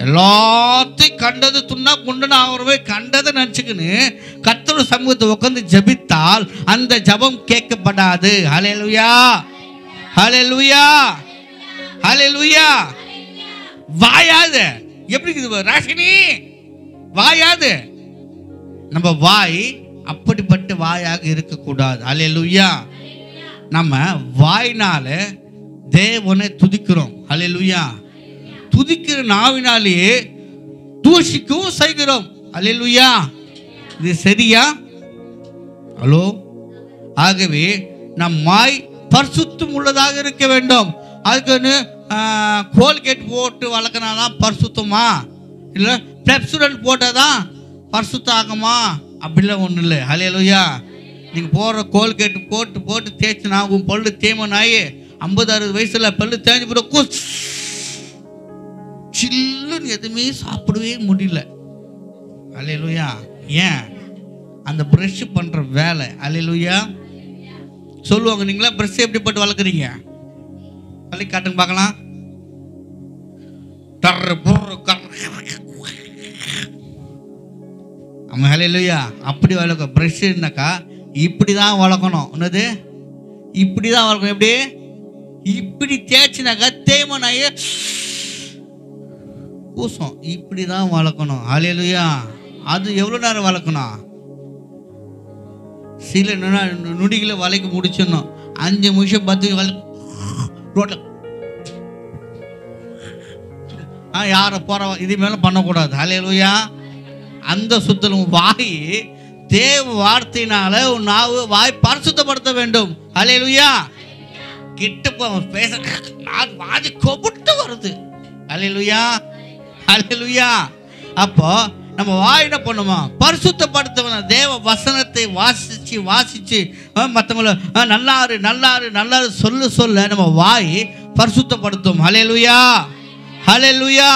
எல்லாத்தையும் கண்டது துண்ணா குண்டன ஆகிறவே கண்டதை நினச்சிக்கின்னு கர்த்தருடைய சமூகத்தை உட்காந்து ஜெபித்தால் அந்த ஜெபம் கேட்கப்படாது. ஹல்லேலூயா. ஹல்லேலூயா. ஹல்லேலூயா. வாயாது எப்படி இருக்குது ராசினி? வாயாது. நம்ம வாய் அப்படிப்பட்ட வாயாக இருக்கக்கூடாது. ஹல்லேலூயா. நம்ம வாயினால தேவனை துதிக்கிறோம். ஹல்லேலூயா. துதிக்கிற நாவினாலேயே தூஷிக்கவும் செய்கிறோம். அல்லேலூயா. இது சரியா? ஹலோ. ஆகவே நம் வாய் பரிசுத்தம் உள்ளதாக இருக்க வேண்டும். அதுக்குன்னு கோல்கேட் போட்டு வளர்க்கனாதான் பரிசுத்தமா, இல்லை பெப்சுடன்ட் போட்டாதான் பரிசுத்தம் ஆகுமா? அப்படிலாம் ஒன்றும் இல்லை. ஹல்லேலூயா. நீங்கள் போடுற கோல்கேட் போட்டு போட்டு தேய்ச்சினா உன் பல்லு தேய்மனாயி 50-60 வயசுல பல்லு தேய்ஞ்சி போட சில்லுன்னு எதுவுமே சாப்பிடவே முடியல. அல்லேலூயா. ஏன்? அந்த ப்ரஷ் பண்ற வேலை. அல்லேலூயா. சொல்லுவாங்க, நீங்களா ப்ரஷ் எப்படி போட்டு வளர்க்குறீங்க? பள்ளி காட்டுங்க பார்க்கலாம். அல்லேலூயா. அப்படி வளர்க்க ப்ரஷ்னாக்கா இப்படிதான் வளர்க்கணும். என்னது? இப்படிதான் வளர்க்கணும். எப்படி? இப்படி தேய்ச்சினாக்கா தேய்மனாயே பூசம். இப்படிதான் வளர்க்கணும். அல்லேலூயா. அது எவ்வளோ நேரம் வளர்க்கணும்? சில நொடிகளை வளைக்க முடிச்சிடணும். 5 நிமிஷம் 10 ரோட்ல யாரை போற இது மேல பண்ணக்கூடாது. அல்லேலூயா. அந்த சுத்தலும் வாய் தேவ வார்த்தையினால உன் நாவு வாய் பரிசுத்தப்படுத்த வேண்டும். அல்லேலூயா. கிட்ட பேச வாதி கொபுட்டு வருது. அல்லேலூயா. அல்லேலூயா. அப்போ நம்ம வாய் என்ன பண்ணுமா? பரிசுத்தப்படுத்த தேவ வசனத்தை வாசிச்சு மற்றவங்கள நல்லாரு நல்லாரு நல்லாரு சொல்ல நம்ம வாய் பரிசுத்தப்படுத்தும். ஹல்லேலூயா. ஹல்லேலூயா.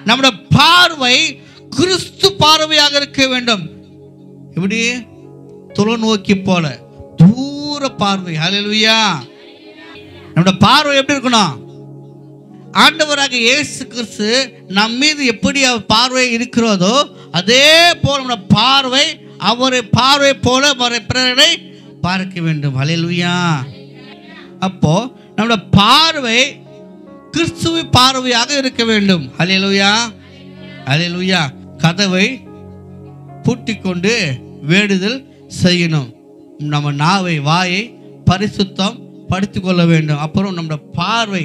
நம்முடைய பார்வை கிறிஸ்து பார்வையாக இருக்க வேண்டும். எப்படி? தொலைநோக்கி போல தூர பார்வை. ஹல்லேலூயா. நம்முடைய பார்வை எப்படி இருக்கணும்? ஆண்டவராக இயேசு கிறிஸ்து நம் மீது எப்படி அவர் பார்வை இருக்கிறதோ அதே போல நம்முடைய பார்வை அவரை பார்வை போல பிறரை பார்க்க வேண்டும். ஹல்லேலூயா. அப்போ நம்முடைய பார்வை கிறிஸ்துவ பார்வையாக இருக்க வேண்டும். ஹல்லேலூயா. ஹல்லேலூயா. கதவை பூட்டிக்கொண்டு வேண்டுதல் செய்யணும். நம்ம நாவை வாயை பரிசுத்தம் படுத்திக் கொள்ள வேண்டும். அப்புறம் நம்முடைய பார்வை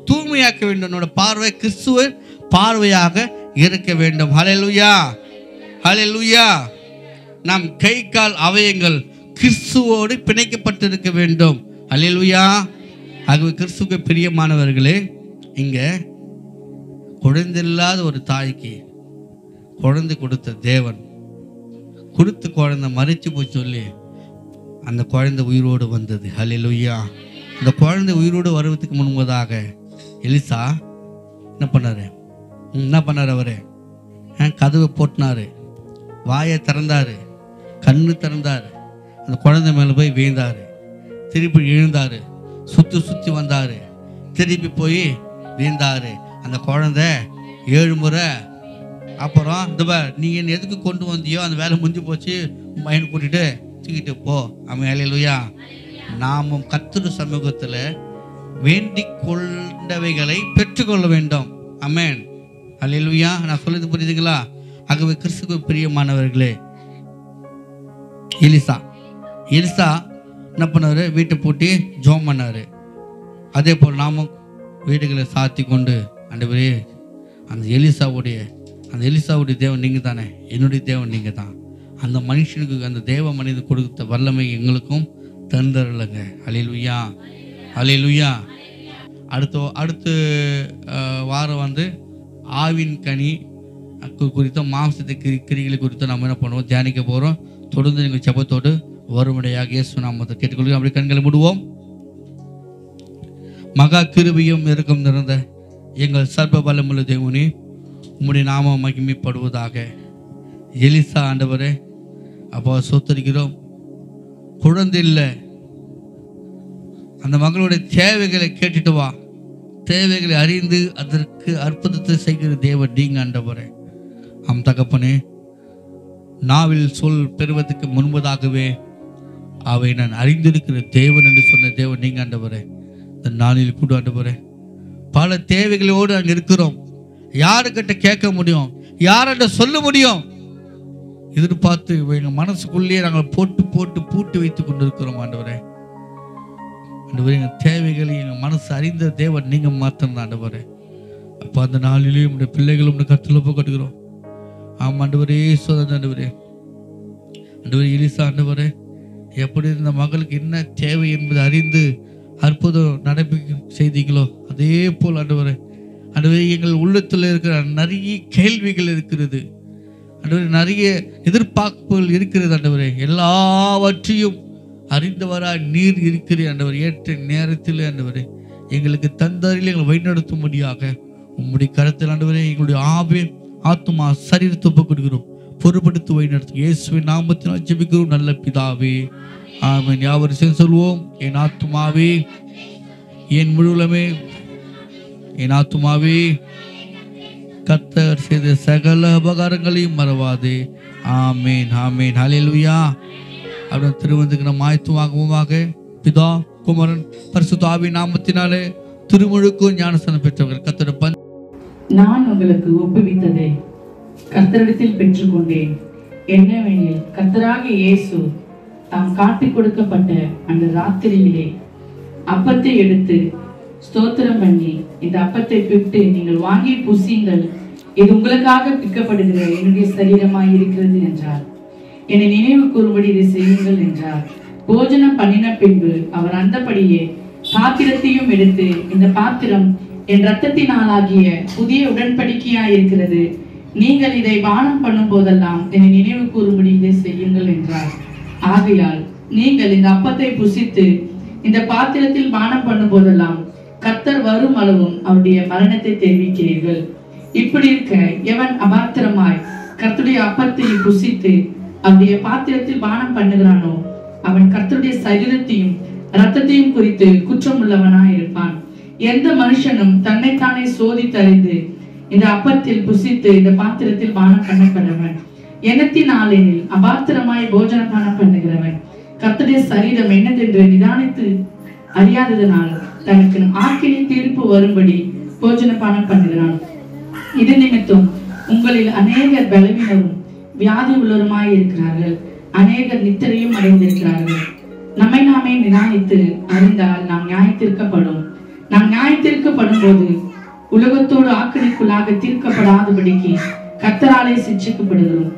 தூய்மையாக்க வேண்டும். நம்முடைய பார்வை கிறிஸ்துவ பார்வையாக இருக்க வேண்டும். ஹல்லேலூயா. ஹல்லேலூயா. நம் கை கால் அவயங்கள் கிறிஸ்துவோடு பிணைக்கப்பட்டிருக்க வேண்டும். ஹல்லேலூயா. ஆகவே கிறிஸ்துவுக்கு பிரியமானவர்களே, இங்க குழந்தையில்லாத ஒரு தாய்க்கு குழந்தை கொடுத்த தேவன் கொடுத்த குழந்தை மறிச்சு போய் சொல்லி அந்த குழந்தை உயிரோடு வந்தது. ஹல்லேலூயா. அந்த குழந்தை உயிரோடு வருவதற்கு முன்பதாக எலிசா என்ன பண்ணார்? அவரு கதவை போட்டினாரு, வாயை திறந்தாரு, கண்ணு திறந்தாரு, அந்த குழந்தை மேலே போய் வீழ்ந்தாரு, திருப்பி எழுந்தாரு, சுற்றி வந்தாரு, திருப்பி போய் வீழ்ந்தாரு. அந்த குழந்தை 7 முறை. அப்புறம் நீ என்ன எதுக்கு கொண்டு வந்தியோ அந்த வேலை முடிஞ்சு போச்சு, மைண்ட் கூட்டிட்டு தூக்கிட்டு போ. அவன். ஹல்லேலூயா. நாமும் கர்த்தர் சமூகத்தில் வேண்டிக் கொண்டவைகளை பெற்றுக்கொள்ள வேண்டும். ஆமென். ஹல்லேலூயா. நான் சொல்றது புரியுதுங்களா? ஆகவே கிறிஸ்துவுக்கு பிரியமானவர்களே, எலிசா என்ன பண்ணாரு? வீட்டை பூட்டி ஜெபம் பண்ணாரு. அதே போல் நாமும் வீடுகளை சாத்தி கொண்டு ஆண்டவரே அந்த எலிசாவுடைய தேவன் நீங்கள் தானே, என்னுடைய தேவன் நீங்கள் தான். அந்த மனுஷனுக்கு அந்த தேவ மனிதன் கொடுத்த வல்லமை எங்களுக்கும் தந்தரலைங்க. ஹல்லேலூயா. ஹல்லேலூயா. அடுத்த வாரம் ஆவின் கனி குறித்த மாம்சத்தை கிரிகளை குறித்து நம்ம என்ன பண்ணுவோம்? தியானிக்க போகிறோம். தொடர்ந்து நீங்கள் ஜெபத்தோடு வருமுறையாக இயேசு நாமத்தை கேட்டுக்கொள்கிறோம். அப்படி கண்களை மூடுவோம். மகா கிருபையும் இரக்கம் நிறைந்த எங்கள் சர்வ பலமுள்ள தேவனே, உம்முடைய நாமம் மகிமைப்படுவதாக. எலிசா ஆண்டவரே அப்போ சொத்தரிக்கிறோம். குழந்தை இல்லை, அந்த மகளுடைய தேவைகளை கேட்டுட்டு வா, தேவைகளை அறிந்து அதற்கு அற்புதத்தை செய்கிற தேவன் நீங்க ஆண்டவரே. தகப்பனே, நாவில் சொல் பெறுவதற்கு முன்பதாகவே அவை நான் அறிந்திருக்கிற தேவன் என்று சொன்ன தேவன் நீங்க ஆண்டவரே. இந்த நாளில் கூட ஆண்டவரே பல தேவைகளோடு நாங்கள் இருக்கிறோம். யாருக்கிட்ட கேட்க முடியும்? யார்கிட்ட சொல்ல முடியும்? எதிர்பார்த்து எங்கள் மனசுக்குள்ளேயே நாங்கள் பூட்டி வைத்துக் கொண்டிருக்கிறோம் ஆண்டவரே. ஆண்டவரே, எங்கள் தேவைகளை எங்கள் மனசு அறிந்த தேவன் நீங்கள் மாத்திரம் ஆண்டவரே. அப்போ அந்த நாளிலேயும் உடைய பிள்ளைகளும் உடைய கருத்தில் ஒப்பு கட்டுகிறோம். ஆமாம் ஆண்டவரே, ஆண்டவரே. ஆண்டவரே, எலிசா ஆண்டவரே எப்படி இந்த மகளுக்கு என்ன தேவை என்பதை அறிந்து அற்புதம் நடப்பிக்க செய்தீங்களோ அதே போல் ஆண்டவரே, எங்கள் உள்ளத்தில் இருக்கிற நிறைய கேள்விகள் இருக்கிறது ஆண்டவரே, நிறைய எதிர்பார்ப்புகள் இருக்கிறது ஆண்டவரே. எல்லாவற்றையும் அறிந்தவராய் நீர் இருக்கிறீர் ஆண்டவர். ஏற்ற நேரத்தில் ஆண்டவரே எங்களுக்கு தந்தரில் எங்களை வழிநடத்தும்படியாக உம்முடைய கரத்தில் ஆண்டவரே எங்களுடைய ஆத்மா சரீரத்தை ஒப்புக் கொடுக்கிறோம். பொறுப்படுத்தி வழிநடத்தும் இயேசுவின் நாமத்தினால் ஜெபிக்கிறோம் நல்ல பிதாவே, ஆமென். யாவரும் சொல்வோம். என் ஆத்துமாவே, என் முழுவலுமே, என் ஆத்துமாவே கர்த்தர் செய்த சகல உபகாரங்களையும் மறவாதே. ஆமேன், ஆமேன். ஹல்லேலூயா. அப்படின்னு திருவந்துக்கு நம்ம ஆயத்தமாகவுமாக பிதா குமரன் பரிசுத்த ஆவியின் நாமத்தினாலே திருமுழுக்கும் ஞானஸ்நானம் பெற்றவர்கள் கர்த்தர் நான் உங்களுக்கு ஒப்புவித்ததை கர்த்தரிடத்தில் பெற்றுக்கொண்டேன். என்னவெனில் கர்த்தராகிய இயேசு தாம் காட்டிக் கொடுக்கப்பட்ட அந்த ராத்திரியிலே அப்பத்தை எடுத்து ஸ்தோத்திரம் பண்ணி, இந்த அப்பத்தை பிட்டு நீங்கள் வாங்கி புசியுங்கள், இது உங்களுக்காக பிற்கப்படுகிற என்னுடைய சரீரமாய் இருக்கிறது என்றார். என்னை நினைவு கூறும்படி இதை செய்யுங்கள் என்றார். போஜனம் பண்ணின பின்பு அவர் அந்தபடியே பாத்திரத்தையும் எடுத்து, இந்த பாத்திரம் என் இரத்தத்தினாலாகிய புதிய உடன்படிக்கையாய் இருக்கிறது, நீங்கள் இதை பானம் பண்ணும் போதெல்லாம் என்னை நினைவு கூறும்படி இதை செய்யுங்கள் என்றார். ஆகையால் நீங்கள் இந்த அப்பத்தை புசித்து இந்த பாத்திரத்தில் பானம் பண்ணும் போதெல்லாம் கர்த்தர் வரும் அளவும் அவருடைய மரணத்தை தெரிவிக்கிறீர்கள். இப்படி இருக்க எவன் அபாத்திரமாய் கர்த்தருடைய அப்பத்தை புசித்து அவருடைய பாத்திரத்தில் பானம் பண்ணுகிறானோ அவன் கர்த்தருடைய சரீரத்தையும் இரத்தத்தையும் குறித்து குற்றம் உள்ளவனாய் இருப்பான். எந்த மனுஷனும் தன்னைத்தானே சோதித்தறிந்து இந்த அப்பத்தில் புசித்து இந்த பாத்திரத்தில் பானம் பண்ண கடவன். எண்ணத்தினாலெனில் அபாத்திரமாய் போஜன பானம் பண்ணுகிறவன் கர்த்தருடைய சரீரம் என்னதென்று நிதானித்து அறியாததனால் தனக்கு ஆக்கினி தீர்ப்பு வரும்படி போஜன பானம் பண்ணுகிறான். இது நிமித்தம் உங்களில் அநேகர் பலவீனரும் வியாதி உள்ளவருமாய் இருக்கிறார்கள், அநேகர் நித்திரையும் அடைந்திருக்கிறார்கள். நம்மை நாமே நிதானித்து அறிந்தால் நாம் நியாயத்திற்கப்படும். நாம் நியாயத்திற்கப்படும் போது உலகத்தோடு ஆக்கினைக்குள்ளாக தீர்க்கப்படாதபடிக்கு கர்த்தராலே சிட்சிக்கப்படுகிறோம்.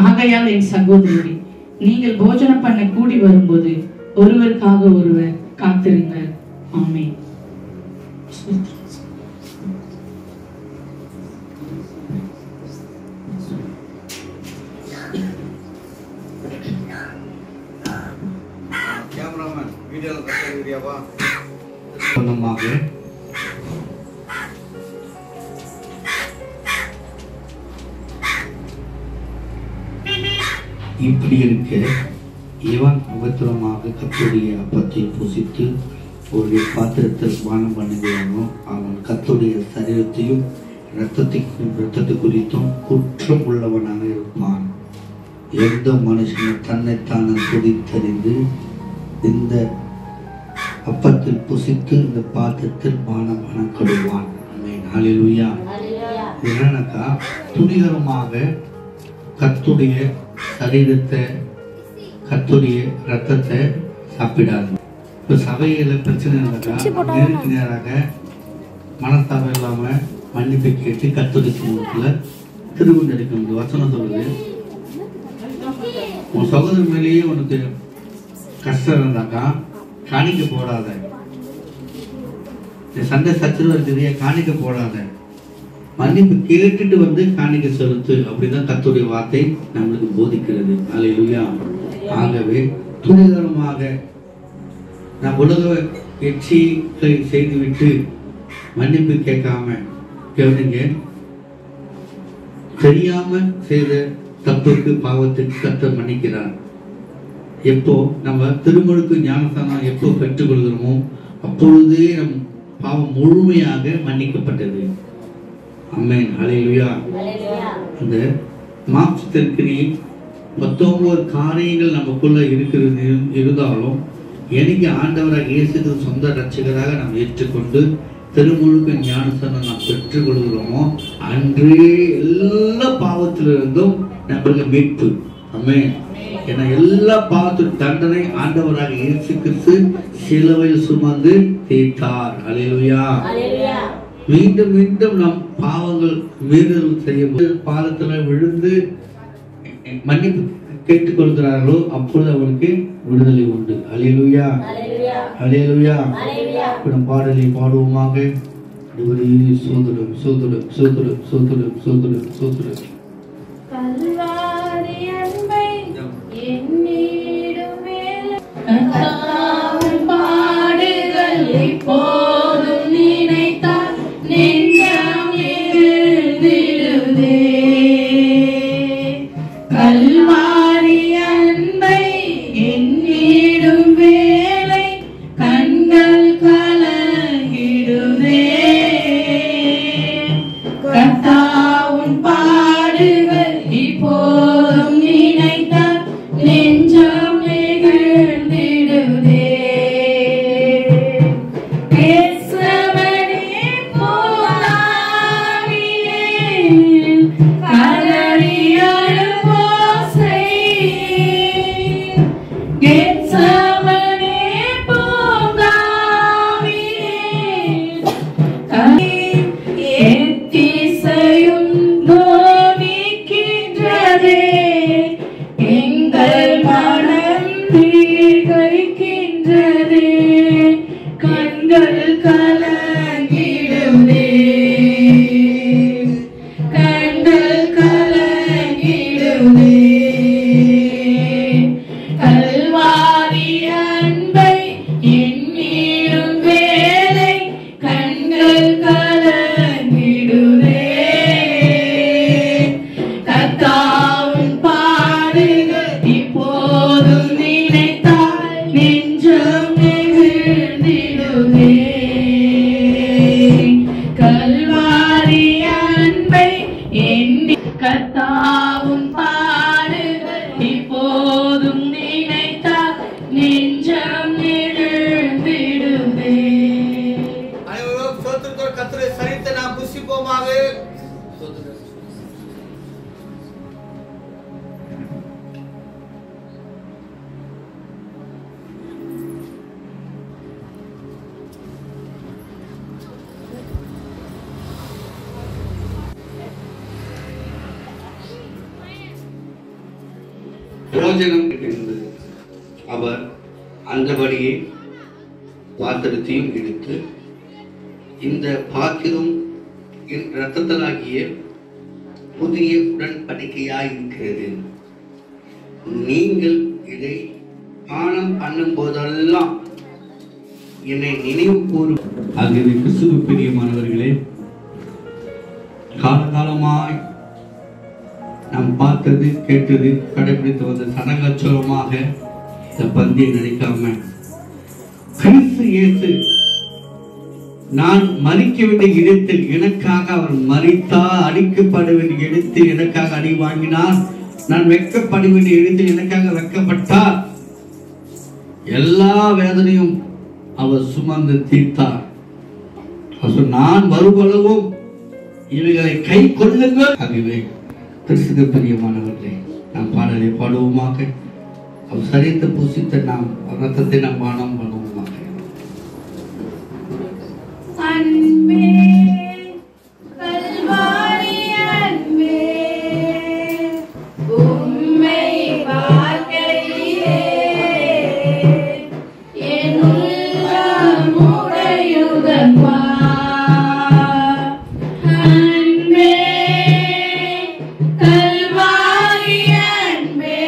ஆகையால் என் சகோதரரே, நீங்கள் போஜனம் பண்ண கூடி வரும்போது ஒருவருக்காக ஒருவர் காத்திருங்கள். ஆமென். கேமராமேன் வீடியோல கட்டறியாவா இப்படி இருக்க இவன் உபத்திரமாக கர்த்தருடைய அப்பத்தை புசித்து ஒரு பாத்திரத்தில் பானம் பண்ணுகிறானோ அவன் கர்த்தருடைய சரீரத்தையும் இரத்தத்தை குறித்தும் குற்றம் உள்ளவனாக இருப்பான். எந்த மனுஷனும் தன்னைத்தானே சோதித்தறிந்து இந்த அப்பத்தில் புசித்து இந்த பாத்திரத்தில் பானம் பண்ண கடுவான். ஹல்லேலூயா. என்னன்னாக்கா துணிகரமாக கர்த்தருடைய சரீரத்தை கர்த்தருடைய ரத்தத்தை சாப்பிடாது. இப்போ சபையில் பிரச்சனை நேருக்கு நேராக மனஸ்தாபம் இல்லாமல் மன்னிப்பை கேட்டு கர்த்தருடைய சமூகத்தில் திரும்ப எடுக்கணும். வசனம் சொல்லுது, உன் சகோதரன் மேலேயே உனக்கு கஷ்டம் இருந்தாக்கா காணிக்க போடாத. சண்டை சச்சரவு இருக்கிறதையே காணிக்க போடாத, மன்னிப்பு கேட்டுட்டு வந்து காணிக்க செலுத்து. அப்படிதான் கர்த்தருடைய வார்த்தை நம்மளுக்கு போதிக்கிறது. அல்லேலூயா. ஆகவே துணிகரமாக நம் உலக வெற்றிகளை செய்துவிட்டு மன்னிப்பு கேட்காம கவனிங்க, தெரியாம செய்த தப்புக்கு பாவத்துக்கு கர்த்தர் மன்னிக்கிறார். எப்போ நம்ம திருமுழுக்கு ஞானஸ்தானம் எப்போ பெற்றுக்கொள்கிறோமோ அப்பொழுதே நம் பாவம் முழுமையாக மன்னிக்கப்பட்டது. ஆமென். ஹல்லேலூயா. அந்த மாம்சத்திற்கு 19 காரியங்கள் நமக்குள்ள இருக்கிறது இருந்தாலும் எனக்கு ஆண்டவராக இயேசு சொந்த ரட்சகராக நாம் ஏற்றுக்கொண்டு திருமுழுக்கு ஞானஸ்தானம் நாம் பெற்றுக்கொள்கிறோமோ அன்றே எல்லா பாவத்திலிருந்தும் நம்மளுக்கு மீட்பு. ஆமென். ஏன்னா எல்லா பாவத்தின் தண்டனை ஆண்டவராக இயேசு கிறிஸ்து சிலுவையில் சுமந்து தீர்த்தார். ஹல்லேலூயா. மீண்டும் மீண்டும் நம் பாவங்கள் மீறல் செய்யும் பாதத்துல விழுந்து மன்னிப்பு கேட்டுக்கொள்கிறார்களோ அப்பொழுது அவருக்கு விடுதலை உண்டு. ஹல்லேலூயா. ஹல்லேலூயா. நம் பாடலை பாடுவோமாக. சோதரம் சோதரம் சோதரம் சோதரம் சோதரம் சோதரம் பாடுகள் இப்போதும் நினைத்தால் நெஞ்சம் எழுந்திடுதே. கல்வாரி அன்பை எண்ணிடும் வேளை கண்கள் கலங்கிடுதே. கர்த்தாவின் பாடுகள் இப்போதும் நினைத்தால் நெஞ்சம் நெகிழ்ந்திடுதே. கேசவனே போலாவிலே கதறி அழுவோசை. கேசவனே பூங்காவிலே எத்திசையும் நோவிக்கின்றதே. எங்கள் மனம் தீர்க்கைக்கின்றதே. கண்கள் கலங்கிடுதே. கர்த்தாவும் பாடுகள் இப்போதும் நினைத்தால் நெஞ்சம் எழுந்திடுமே. அனைவரும் ஸ்தோத்திரத்தோடு கர்த்தரை சரித்து நாம் புசிப்போமாக. போஜனம் இருந்தது. அவர் அந்தபடியே பாத்திரத்தையும் எடுத்து, இந்த பாத்திரம் என் இரத்தத்திலாகிய புதிய உடன்படிக்கையாயிருக்கிறது. நீங்கள் இதை பானம் பண்ணும் போதெல்லாம் என்னை நினைவு கூறும். ஆகியவை கிறிஸ்துவ பிரியமானவர்களே, காலகாலமாய் நாம் பார்த்தது கேட்டது கடைபிடித்து வந்த சடங்காச்சோரமாக இந்த பந்தியை நினைக்காம, கிறிஸ்து இயேசு நான் மறிக்க வேண்டிய இடத்தில் எனக்காக அவர் மறித்தார், அடிக்கப்பட வேண்டிய இடத்தில் எனக்காக அடி வாங்கினார், நான் வெட்கப்பட வேண்டிய இடத்தில் எனக்காக வெட்கப்பட்டார், எல்லா வேதனையும் அவர் சுமந்து தீர்த்தார். நான் வருவளவும் இவைகளை கை கொள்ளுங்கள். ஆகவே கிறிஸ்துவ பிரியமானவர்களே, நாம் பாடலை பாடுவோமாக. அவர் சரித்து பூசித்த நாம் ரத்தத்தை நாம் பானம் பண்ணுவோமாக. அன்பே கல்வாரி அன்பே உம்மை பார்க்கையிலே என் உள்ளம் உடையுதப்பா. அன்பே கல்வாரி அன்பே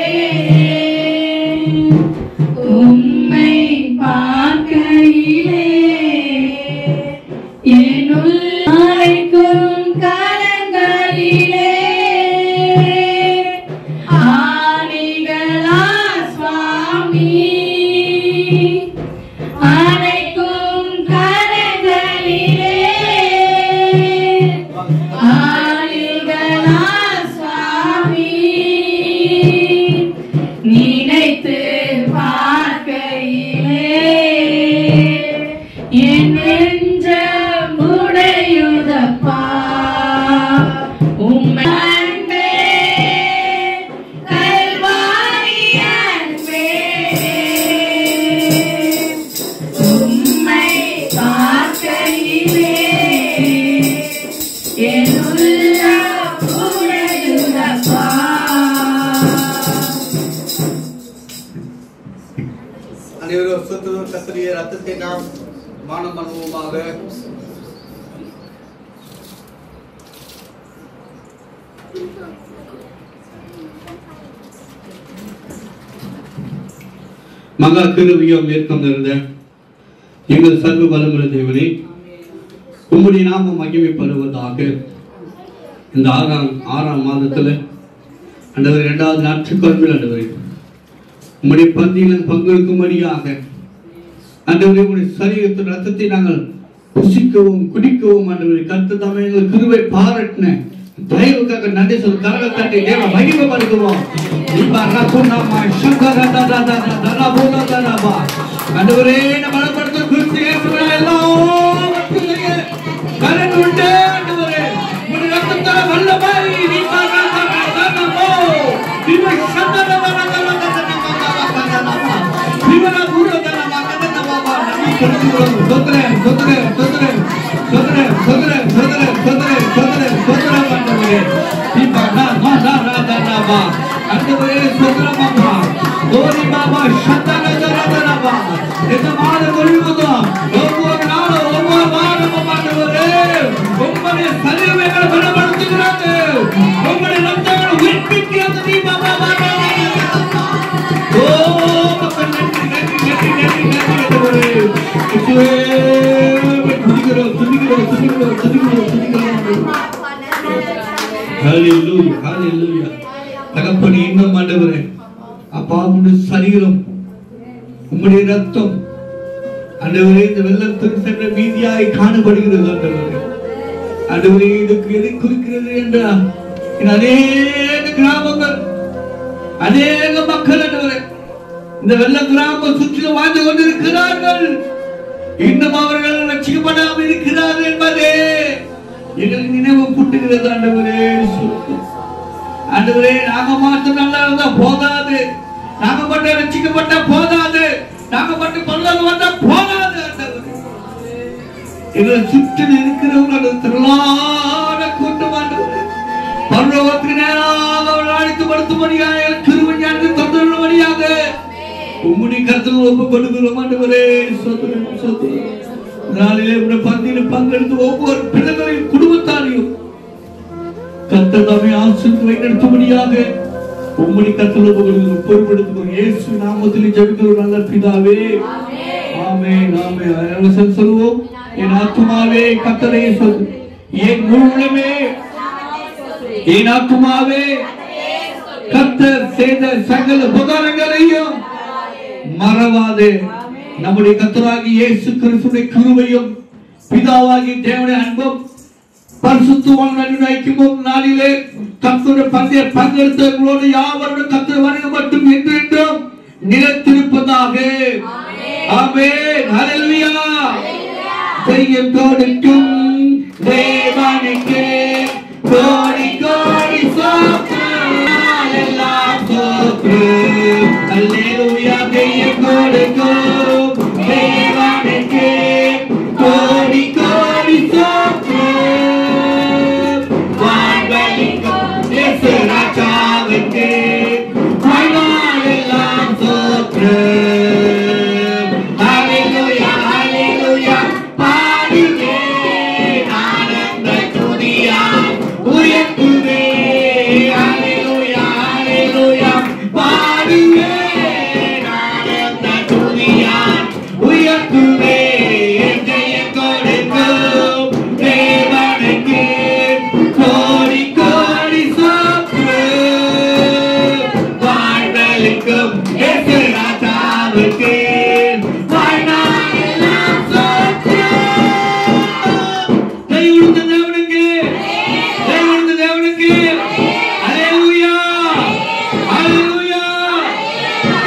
உம்மை பார்க்கையிலே என்னுள் அழைக்கும் கரங்களிலே ஆணிகளா சுவாமி, அழைக்கும் கரங்களிலே ஆணிகளா சுவாமி, நினைத்து பார்க்கையிலே என் நெஞ்சம் உடையுதப்பா. உம்மை அன்பே கல்வாரி அன்பே உம்மை பார்க்கையிலே என் உள்ளம் உடையுதப்பா. அனைவரும் ஸ்தோத்திரம் கர்த்தருடைய ரத்தத்தை நாம் பானம் பண்ணுவோமாக. மகா கிருபையும் ஏற்கம் நிறைந்த எங்கள் சர்வ வல்லமையுள்ள தேவனே, உம்முடைய நாமம் மகிமைப்படுவதாக. இந்த ஆறாம் மாதத்துல ஆண்டவர் 2வது ஞாயிற்றுக்கிழமையில் ஆண்டவரே உம்முடைய பந்தியில் பங்கெடுக்கும்படியாக ஆண்டவரே உம்முடைய சரீரத்தின் ரத்தத்தை நாங்கள் புசிக்கவும் குடிக்கவும் ஆண்டவரே கர்த்தர் தாமே எங்கள் கிருபை பாராட்டின தயவுக்காக நன்றி சொல்லி கரங்களை தட்டி தேவ மகிமைப்படுத்துவோம். ஆண்டவரே நம்ம பலப்படுத்த கிறிஸ்து இயேசுவிலே எல்லாவற்றிலேயே கரண் உண்டு. ஆண்டவரே உம்முடைய ரத்தத்தால் வல்லமை தகப்பனே இன்னும் ஆண்டவரே அப்பா உம்முடைய சரீரம் உம்முடைய ரத்தம் ஆண்டவரே இந்த வெள்ளத்தில் சென்ற மீதியாய் காணப்படுகிறது. ஆண்டவரே ஆண்டவரே இதுக்கு எதை குறிக்கிறது என்றால் அநேக கிராமங்கள், அநேக மக்கள் இந்த வெள்ள கிராமம் சுற்றிலும் வாழ்ந்து கொண்டிருக்கிறார்கள். இன்னும் அவர்கள் ரட்சிக்கப்படாமல் இருக்கிறார்கள் என்பதே எங்களுக்கு நினைவு கூட்டுகிறது. ஆண்டவரே, நாங்க மாத்திரம் நல்லா இருந்தா போதாது, நாங்க மட்டும் ரட்சிக்கப்பட்ட போதாது, நாங்க மட்டும் பரலோகம் வந்தா போதாது. எங்களை சுற்றி இருக்கிறவர்கள் திரளான கூட்டம் பரலோகத்துக்கு நேராக அழைத்து படுத்தும்படியாக கிருபை ஞானத்தை தொண்டரும்படியாக உம்முடைய கருத்தில் ஒப்பு கொடுக்கிறோம். ஆண்டவரே, சோதரம் சோதரம் நாளிலே உடைய பந்தியில் பங்கெடுத்து ஒவ்வொரு பிள்ளைகளின் குடும்பத்தாரையும் கர்த்தர் தாமே ஆசீர்வதித்து வழிநடத்தும்படியாக உம்முடைய கருத்தில் ஒப்பு கொடுக்கிறோம். பொறுப்பெடுத்துக்கொள். இயேசு நாமத்தில் ஜெபிக்கிறோம் நல்ல பிதாவே. ஆமென் ஆமென். சொல்லுவோம். என் ஆத்துமாவே கர்த்தரை சொல், என் முழுமே என் ஆத்துமாவே கர்த்தர் செய்த சகல உபகாரங்களையும் மறவாதே. நம்முடைய கர்த்தராகிய இயேசு கிறிஸ்துவின் கிருபையும் பிதாவாகிய தேவனுடைய அன்பும் பரிசுத்தமான ஐக்கியமும் நாளிலே கர்த்தருடைய பந்திய பங்கெடுத்தவர்களோடு யாவரும் கர்த்தர் வருகை மட்டும் என்றென்றும் நிலைத்திருப்பதாக. ஆமென். ஹல்லேலூயா. ஜெயம் கொடுக்கும் தேவனுக்கு கோடி கோடி ஸ்தோத்திரம், எல்லாம் ஸ்தோத்திரம். ஹல்லேலூயா. ஜெயம் கொடுக்கும் தேவனுக்கு கோடி கோடி ஸ்தோத்திரம். வான்பலிக்கும் இயேசு ராஜாவுக்கு எல்லாம் ஸ்தோத்திரம். ஹல்லேலூயா ஹல்லேலூயா. பாடுவே ஆனந்த துதியாய் உயர்த்துவே. ஹல்லேலூயா ஹல்லேலூயா. பாடுவே ஆனந்த துதியாய் உயர்த்துவே. ஜெயம் கொடுக்கும் தேவனுக்கு கோடி கோடி ஸ்தோத்திரம். வாழ்வளிக்கும் இயேசு ராஜாவுக்கு வாழ்நாளெல்லாம் ஸ்தோத்திரம். கையுடுத்த தேவனுக்கு, கையுடுத்த தேவனுக்கு. ஹல்லேலூயா ஹல்லேலூயா.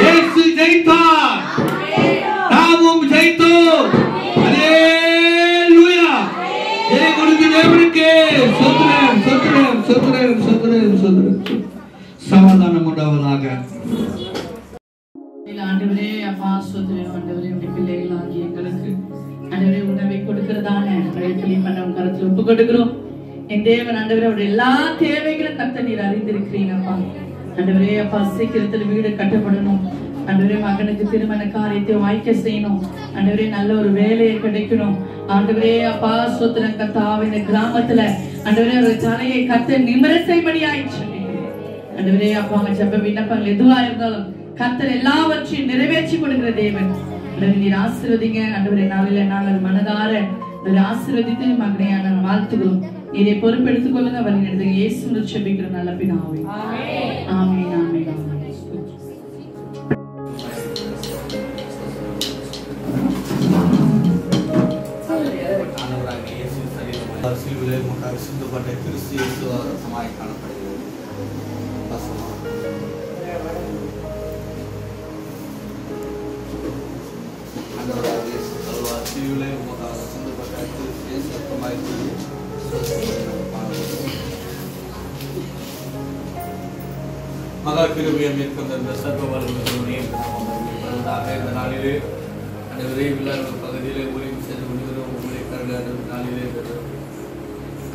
இயேசு ஜெயித்தார், நாமும் ஜெயித்தோம். ஹல்லேலூயா. ஜெயம் கொடுத்த தேவனுக்கு ஸ்தோத்திரம் ஸ்தோத்திரம் ஸ்தோத்திரம் ஸ்தோத்திரம் ஸ்தோத்திரம். சமாதானம் உண்டாவதாக. ஆண்டவரே அப்பா ஸ்தோத்திரம். ஆண்டவரே உடைய பிள்ளைகளாகி எங்களுக்கு ஆண்டவரே உணவை கொடுக்கிறதான பண்ண கருத்துல ஒப்பு கொடுக்கிறோம். என் தேவன் ஆண்டவரே அவருடைய எல்லா தேவைகளும் கர்த்தர் நீர் அறிந்திருக்கிறீங்க அப்பா. ஆண்டவரே அப்பா சீக்கிரத்தில் வீடு கட்டப்படணும். ஆண்டவரே மகனுக்கு திருமண காரியத்தை வாய்க்க செய்யணும். ஆண்டவரே நல்ல ஒரு வேலையை கிடைக்கணும். ஆண்டவரே அப்பா ஸ்தோத்திரம் கர்த்தாவே இந்த கிராமத்துல ஆண்டவரே ஒரு தலையை கர்த்தர் நிமிர செய்யும்படியாயிற்று. ஆண்டவரே அப்பா அவங்க ஜெப விண்ணப்பங்கள் எதுவா இருந்தாலும் கர்த்தர் எல்லாவற்றையும் நிறைவேற்றி கொடுக்கிற தேவன். நீர் ஆசீர்வதிங்க ஆண்டவரே. நாளில நாங்கள் மனதார ஆசீர்வதித்து மகனையான வாழ்த்துக்கிறோம். நீரை பொறுப்பெடுத்துக் கொள்ளுங்க, வழி நடத்துங்க. இயேசுவில் ஜெபிக்கிற நல்ல பிதாவே. ஆமென் ஆமென் ஆமென். சிலுவையிலே உமக்காக சிந்தப்பட்ட கிறிஸ்து இயேசு ரத்தமாய் காணப்படுகிறது. சிலுவையிலே உமக்காக சிந்தப்பட்ட கிறிஸ்து இயேசு ரத்தமாய் மகா கிருபையை மேற்கொண்ட சர்வ வல்லமையுடைய இந்த நாளிலே அந்த விரைவில் பகுதியிலே உதவி செய்து கொண்டிருக்கிறோம். உங்களை கருட நாளிலே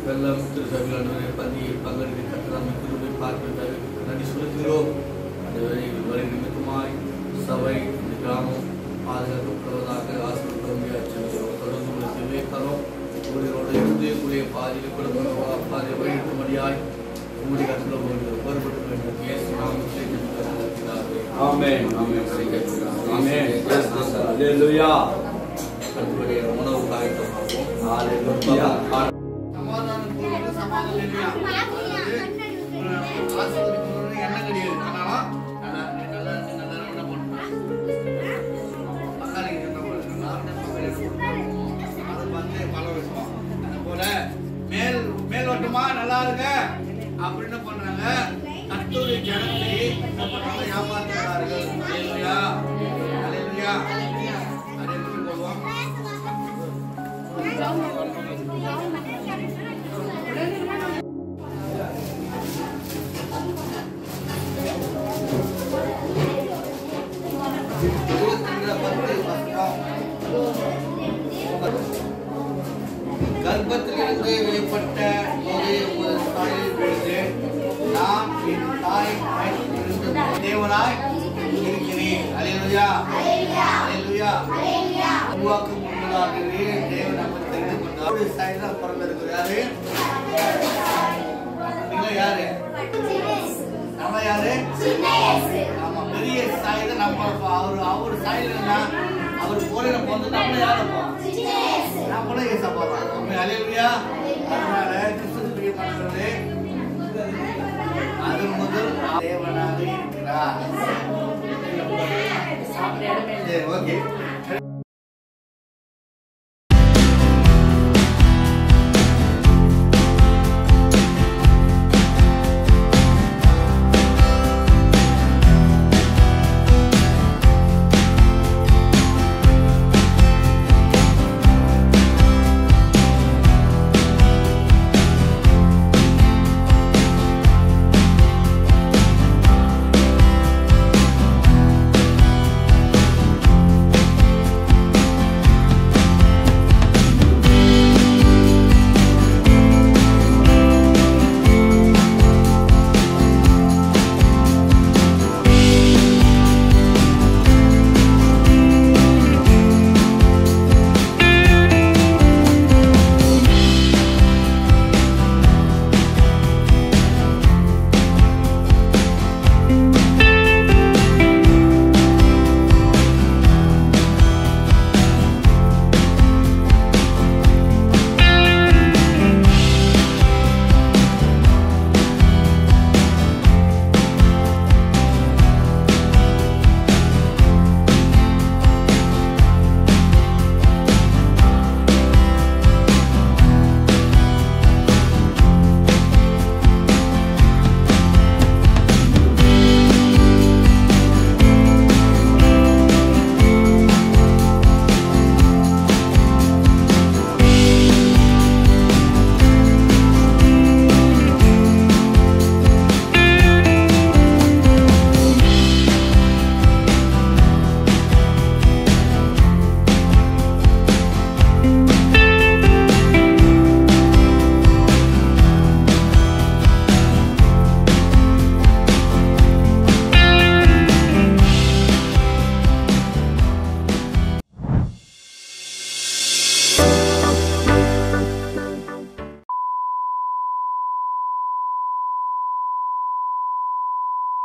வெள்ளம் திருசபையில் பந்தியை பங்கெடுத்து கட்டணம் கிருபை பார்க்க நன்றி செலுத்துகிறோம். அந்த வரை நிமித்தமாய் சபை இந்த கிராமம் பாதுகாக்கப்படுவதாக ஆசிரியர் தொடர்ந்து உங்களுக்கு விவேக்கிறோம். உங்களோட இருந்து உங்களுடைய பாதியில் கொடுக்க பாதை வழிபடும்படியாய் உங்களுடைய கருத்தில் வேறுபட்டு வேண்டும். இயேசு நாமத்திலே ஜெபிக்கிறோம். ஆமென் ஆமென் ஆமென். ஹல்லேலூயா. கர்த்தருடைய உணவு காரியமாகும். ஹல்லேலூயா. மேலோட்டமா நல்லா இருக்க அப்படி என்ன பண்றாங்க? கர்த்தருடைய ஜனத்தை என்ன பண்றாங்க? ஏமாத்துகிறார்கள். ஹalleluya, ஹalleluya. அதை எப்படி போவோம்? கர்ப்பத்திலிருந்து வெளிப்பட்ட ஒரு தாயில் விழுந்து நான் என் தாய் வயிற்றிலிருந்து தேவனாய் இருக்கிறேன். ஹalleluya, ஹalleluya. உருவாக்க முன்னதாகவே தேவன் நம்மை தெரிந்து கொண்டார். ஒரு சைடுல பிறந்திருக்கிறாரு. நீங்க யாரு? நம்ம யாரு? ஆமா, பெரிய சாயில நம்ம அவர் சாயில அவர் போல போந்து நம்ம யாருப்பா? நம்மளே ஏசப்பா. ஹalleluya. அதனால கிறிஸ்துவின் பிரியமானவர்களே, அது முதல் தேவனாக இருக்கிறார். சரி, ஓகே.